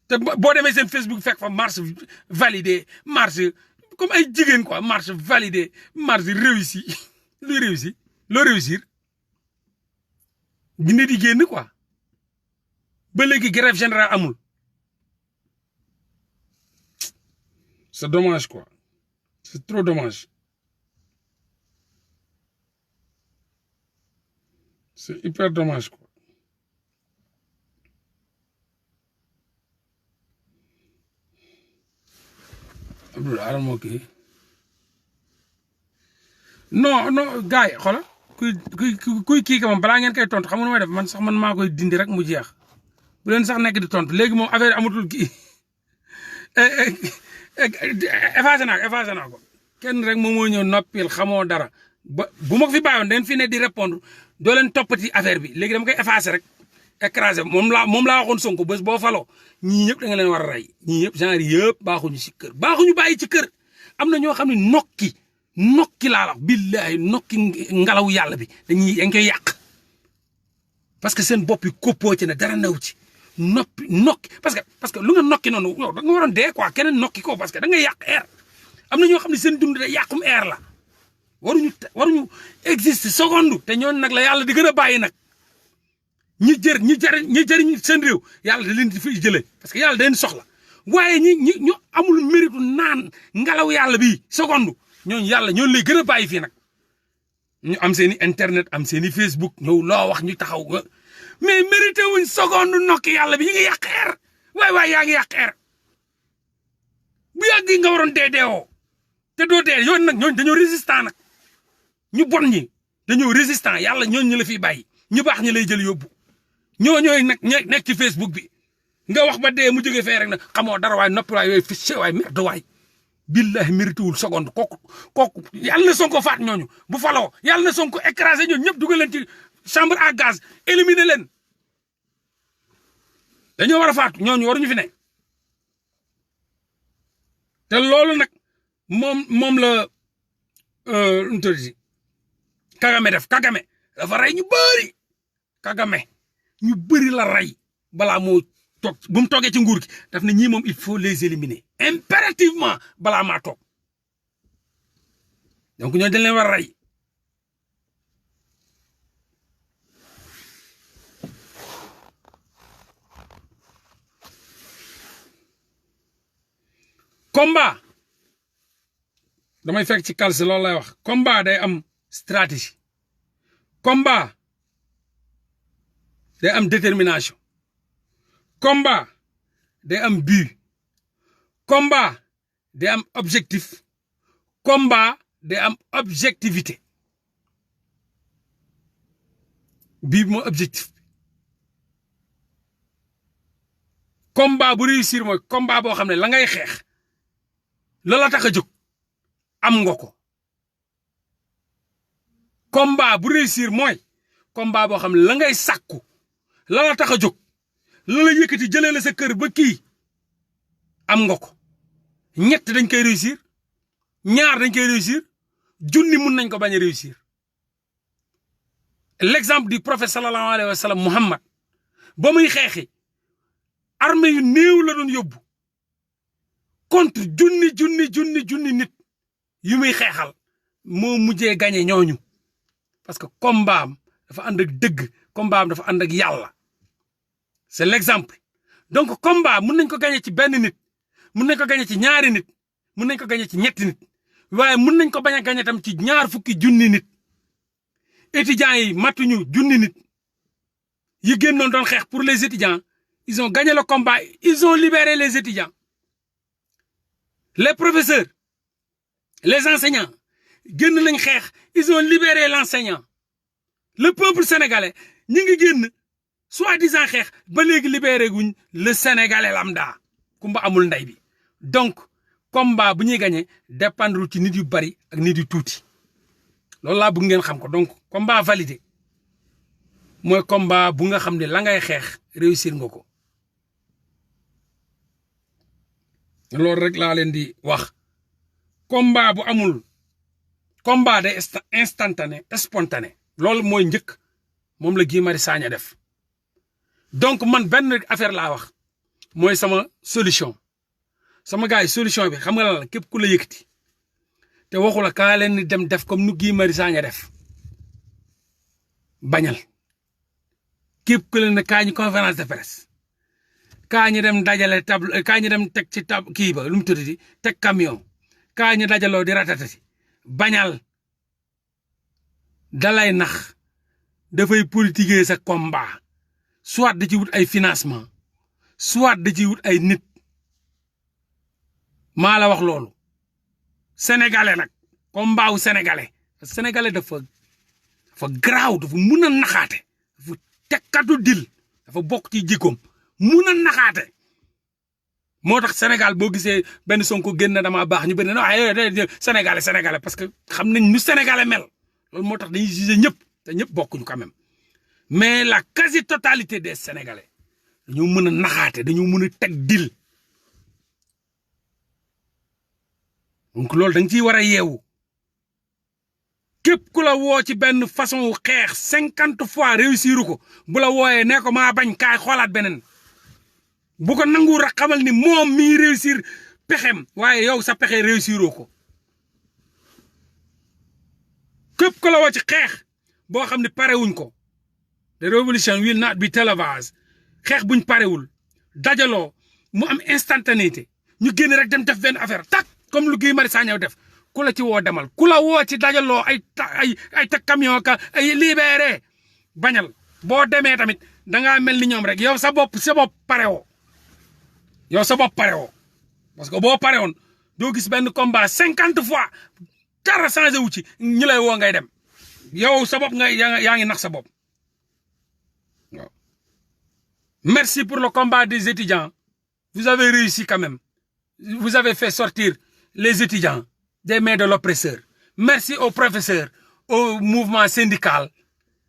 te boo demee seen Facebook fekk fa marche validée marche comme ay jigéen quoi marche validée marche réussi luy réussi loo réussir nit yi génn quoi ba léegi grève générale amul c'est dommage quoi c'est trop dommage c'est hyper dommage quoi Abdoul Aram moo kii non gars yi xoolal kuy kii ka moom balaa ngeen koy tontu xam nga nu may def man sax man maa koy dindi rek mu jeex bu leen sax nekk di tontu léegi moom affaire amatul kii effacé naa ko kenn rek moom moo ñëw noppil xamoo dara ba bu ma ko fi bàyyoon den fi ne di répondre doo leen toppati affaire bi léegi dama koy effacé rek écrasé moom laa waxoon Sonko bés boo faloo ñii ñëpp da nga leen war a rey ñii ñëpp genre yëpp baaxuñu si kër baaxuñu bàyyi ci kër am na ñoo xam ne nokki laa la billahi nokki ngelaw yàlla bi dañ koy yàq parce que seen bopp yi koppoo ci ne dara naw ci nokki parce que lu nga nokki noonu yow da nga waroon dee quoi keneen nokki ko parce que da ngay yàq air am na ñoo xam ne seen dund da yàqum air la waruñu existe seconde te ñooñu nag la yàlla di gën a bàyyi nag ñi jëriñ seen réew yàlla da leen di fi jëlee parce que yàlla da leen soxla waaye ñu amul méritu naan ngelaw yàlla bi seconde ñooñu yàlla ñooñu lay gën a bàyyi fii nag ñu am seen i internet am seen i Facebook ñëw loo wax ñu taxaw mais mérité wuñ seconde nokki yàlla bi ñu ngi yàq air waay yaa ngi yàq air bu yàgg nga waroon deewoo te doo dee yoon nag ñooñu dañoo résistant nag ñu bon ñi dañoo résistant yàlla ñooñu ñu la fiy bàyyi ñu baax ñi lay jël yóbbu ñooñooy nag nekk ci Facebook bi nga wax ba dee mu jógee fee rek nag xamoo dara waay noppi waay yooyu fiché waay merde waay billahi mérité wul seconde kooku yàlla na Sonko faat ñooñu bu faloo yàlla na Sonko écrasé ñooñu ñëpp dugal leen ci chambre à gaz éliminer leen dañoo war a faatu ñooñu waruñu fi ne te loolu nag moom la nu tëdd Kagame def Kagame dafa rey ñu bëri Kagame ñu bëri la rey balaa moo toog bu mu toogee ci nguur gi daf ne ñii moom il faut les éliminer impérativement balaa maa toog donc ñooñu dañ leen war a rey combat damay fekk ci calce loolu lay wax combat day am stratégie combat day am détermination combat day am but combat day am objectif combat day am objectivité bii mooy objectif combat bu réussir mooy combat boo xam ne la ngay xeex loola tax a jóg am nga ko combat bu réussir mooy combat boo xam ne la ngay sàkku loola tax a jóg loola yëkkati jëlee la sa kër ba kii am nga ko ñett dañ koy réussir ñaar dañ koy réussir junni mun nañ ko bañ a réussir l'exemple du prophète sallallahu alayhi wa sallam Muhammad ba muy xeexi armée yu néew la doon yóbbu contre junni nit yu muy xeexal moo mujjee gagné ñooñu parce que combat am dafa ànd ak dëgg combat am dafa ànd ak yàlla c'est l'exemple donc combat mun nañ ko gagné ci benn nit mun nañ ko gagné ci ñaari nit mun nañ ko gagné ci ñetti nit waaye mun nañ ko bañ a gagné tam ci ñaar fukki junni nit étudiants yi matuñu junni nit yi génnoon doon xeex pour les étudiants ils ont gagné le combat ils ont libéré les étudiants les professeurs les enseignants génn nañ xeex ils ont libéré l'enseignant le peuple sénégalais ñi ngi génn soi-disant xeex ba léegi libéré guñ le sénégalais lambda kumba amul ndey bi donc combat bu ñuy gagné dépendre ci nit yu bari ak nit yu tuuti loolu laa bëgg ngeen xam ko donc combat validé mooy combat bu nga xam ne la ngay xeex réussir nga ko loolu rek laa leen di wax combat bu amul combat day instantané spontané loolu mooy njëkk moom la Guy Marius Sagna def donc man benn affaire laa wax mooy sama solution sama gars yi solution bi xam nga la képp ku la yëkkati te waxu la kaa leen ni dem def comme nu Guy Marius Sagna def bañal képp ku leen ne kaa ñu conférence de presse kaa ñu dem dajale table kaa ñu dem teg ci table kii ba lu mu tuddati teg camion kaa ñu dajaloo di ratatati bañal dalay nax dafay politiquer sa combat soit da ci wut ay financement soit da ci wut ay nit maa la wax loolu sénégalais nag combat wu sénégalais parce que sénégalais dafa garaaw dafa mun a naxaate dafa tekkatu dil dafa bokk ci jikkoom mun a naxaate moo tax Sénégal boo gisee benn Sonko génn dama baax ñu benn non ay sénégalais parce que xam nañ nu sénégalais mel loolu moo tax dañuy juger ñëpp te ñëpp bokkuñu quand même mais la quasi totalité des sénégalais dañoo mën a naxaate dañoo mën a teg dil donc loolu da nga ciy war a yeewu képp ku la woo ci benn façon xeex 50 fois réussiru ko bu la wooyee ne ko maa bañ kaay xoolaat beneen bu ko nangu rek xamal ni moom mii réussir pexem waaye yow sa pexe réussiroo ko képp ku la woo ci xeex boo xam ne parewuñ ko the revolution will not be televised xeex buñ parewul dajaloo mu am instantanéité ñu génn rek dem def benn affaire tak comme lu Guy Marius Sagna def ku la ci woo demal ku la woo ci dajaloo ay teg camion ka ay libéré bañal boo demee tamit dangaa mel ni ñoom rek yow sa bopp parewoo yow sa bopp parewoo parce que boo parewoon doo gis benn combat 50 fois dara changé wu ci ñi lay woo ngay dem yow sa bopp yaa ngi nax sa bopp waaw. Merci pour le combat des étudiants vous avez réussi quand même vous avez fait sortir les étudiants des mains de l'oppresseur. Merci aux professeurs, au mouvement syndical,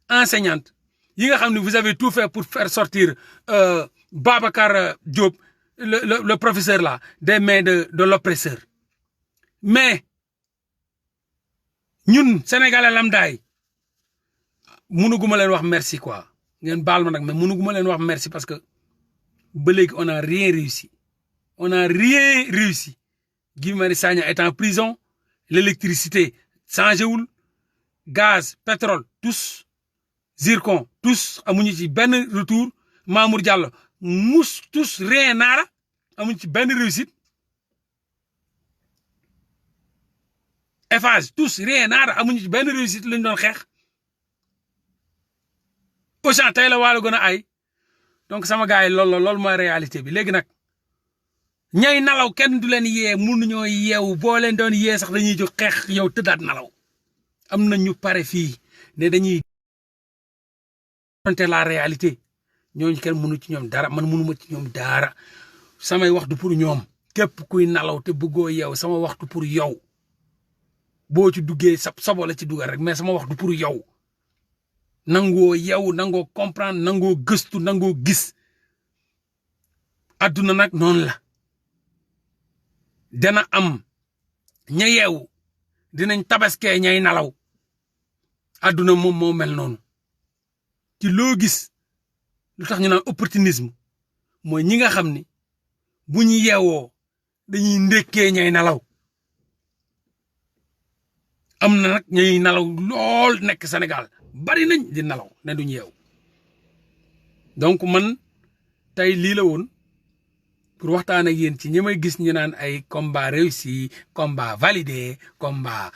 enseignantes. Vous avez tout fait pour faire sortir Babacar Diop, le professeur là, des mains de l'oppresseur. Mais, nous, Sénégalais lambda, nous ne wax merci quoi. Mais nous ne wax merci parce que on n'a rien réussi. On n'a rien réussi. Guy Marius Sagna est en prison. L'électricité, changéwul, gaz, pétrole, tous, zircon, tous, amuñu ci benn retour, Mamour Diallo, tous, rien nara, amuñu ci benn réussite. Eiffage, tous, rien nara, amuñu ci benn réussite lañ doon xeex. Auchan tey la waalo gën a ay. Donc sama gars yi loolu mooy réalité bi léegi nag ñay nalaw kenn du leen yee mënuñoo yeewu boo leen doon yee sax dañuy jóg xeex yow tëddaat nalaw am na ñu pare fii ne dañuy confronter la réalité ñooñu kenn mënu ci ñoom dara man mënuma ci ñoom dara samay waxtu pour ñoom képp kuy nalaw te bëggoo yeew sama waxtu pour yow boo ci duggee sabo la ci dugal rek mais sama waxtu pour yow nangoo yeew nangoo comprendre nangoo gëstu nangoo gis adduna nag noonu la dana am ña yeewu dinañ tabaskee ñay nalaw adduna moom moo mel noonu ci loo gis lu tax ñu naan opportunisme mooy ñi nga xam ni bu ñu yeewoo dañuy ndékkee ñay nalaw am na nag ñay nalaw lool nekk Sénégal bari nañ di nalaw ne duñ yeewu donc man tey lii la woon pour waxtaan ak yéen ci ñi may gis ñu naan ay combat réussi combat validé combat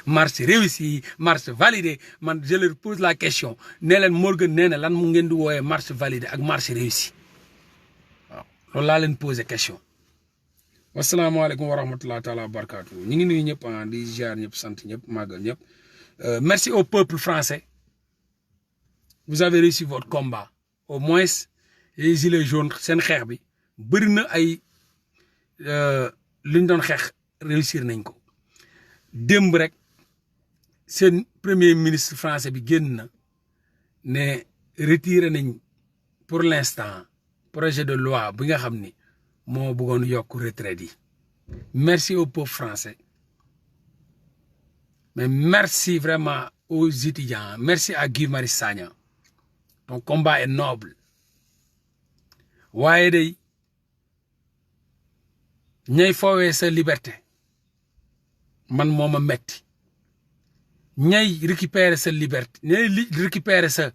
marche réussi marche validé man je leur pose la question nee leen Morgan nee na lan mu ngeen di wooyee marche validé ak marche réussi waaw loolu laa leen posé question. wasalaamaaleykum wa rahmatulah taala wa barakaatu ñu ngi nuyu ñëpp di ziar ñëpp sant ñëpp màggal ñëpp merci au peuple français vous avez réussi votre combat au moins les gilets jaunes seen xeex bi. bëri na ay li ñu doon xeex réussir nañ ko démb rek seen premier ministre français bi génn na ne retiré nañ pour l'instant projet de loi bi nga xam ni moo bëggoon yokk retraite yi merci au peuple français mais merci vraiment aux étudiants merci à Guy Marius Sagna ton combat est noble waaye day ñay foowee sa liberté man moo ma metti ñay récupérer sa liberté ñay récupérer sa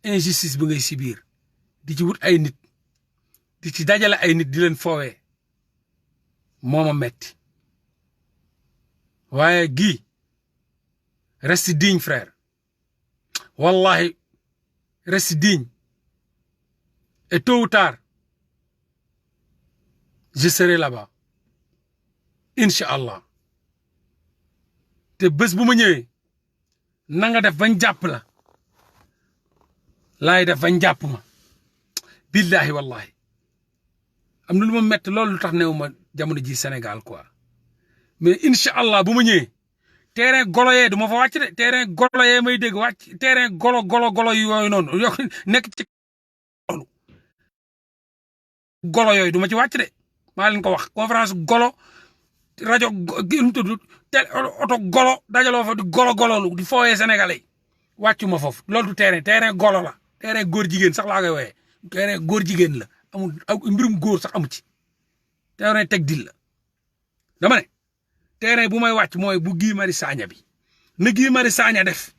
injustice bi ngay subir di ci wut ay nit di ci dajale ay nit di leen foowee moo ma metti waaye Guy reste digne frère wallahi reste digne et tôt ou tard je serai là-bas incha allah te bés bu ma ñëwee na nga def bañ jàpp la laay def bañ jàpp ma billahi wallahi am na lu ma métti loolu lu tax new ma jamono ji Sénégal quoi mais incha allah bu ma ñëwee terrain golo yee du ma fa wàcc de terrain golo yee may dégg wàcc terrain golo yooyu noonu yo nekk ci golo yooyu du ma ci wàcc de maa leen ko wax conférence golo rajo gi mu tudd oto golo dajaloo fa di golo di fooyee sénégalais wàccu ma foofu loolu du terrain golo la terrain góor jigéen sax laa koy wooyee terrain góor jigéen la amul mbirum góor sax amu ci terrain teg dil la dama ne terrain bu may wàcc mooy bu Guy Marius Sagna bi na Guy Marius Sagna def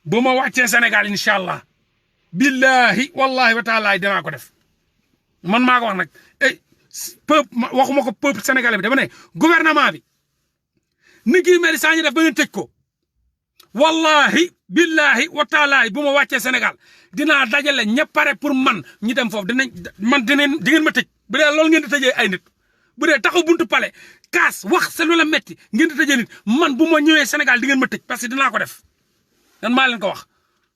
bu ma wàccee Sénégal incha allah billahi wallahi wa taala dinaa ko def man maa ko wax nag peuple waxuma ko peuple sénégalais bi dama ne gouvernement bi na Guy Marius Sagna def ba ngeen tëj ko wallahi billahi wa taala bu ma wàccee Sénégal dinaa dajale ñëpp pare pour man ñu dem foofu di ngeen ma tëj bu dee loolu ngeen di tëjee ay nit bu dee taxaw buntu pale kaas wax sa lu la metti ngeen di tëjee nit man bu ma ñëwee Sénégal di ngeen ma tëj parce que dinaa ko def dan maa leen ko wax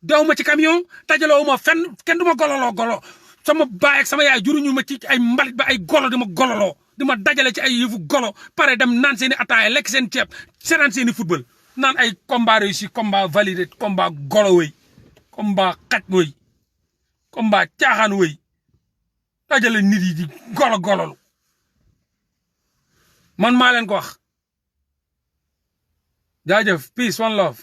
dew ma ci camion dajaloo ma fenn kenn du ma golo sama baay ak sama yaay juruñu ma ci ay mbalit ba ay golo di ma gololoo di ma dajale ci ay yëfu golo pare dem naan seen i ataaya lekk seen ceeb seetaan seen i football naan ay combat réussi combat validé combat golo wëy combat xaj wëy combat caaxaan wëy dajale nit yi di gololu man maa leen ko wax jaajëf peace one love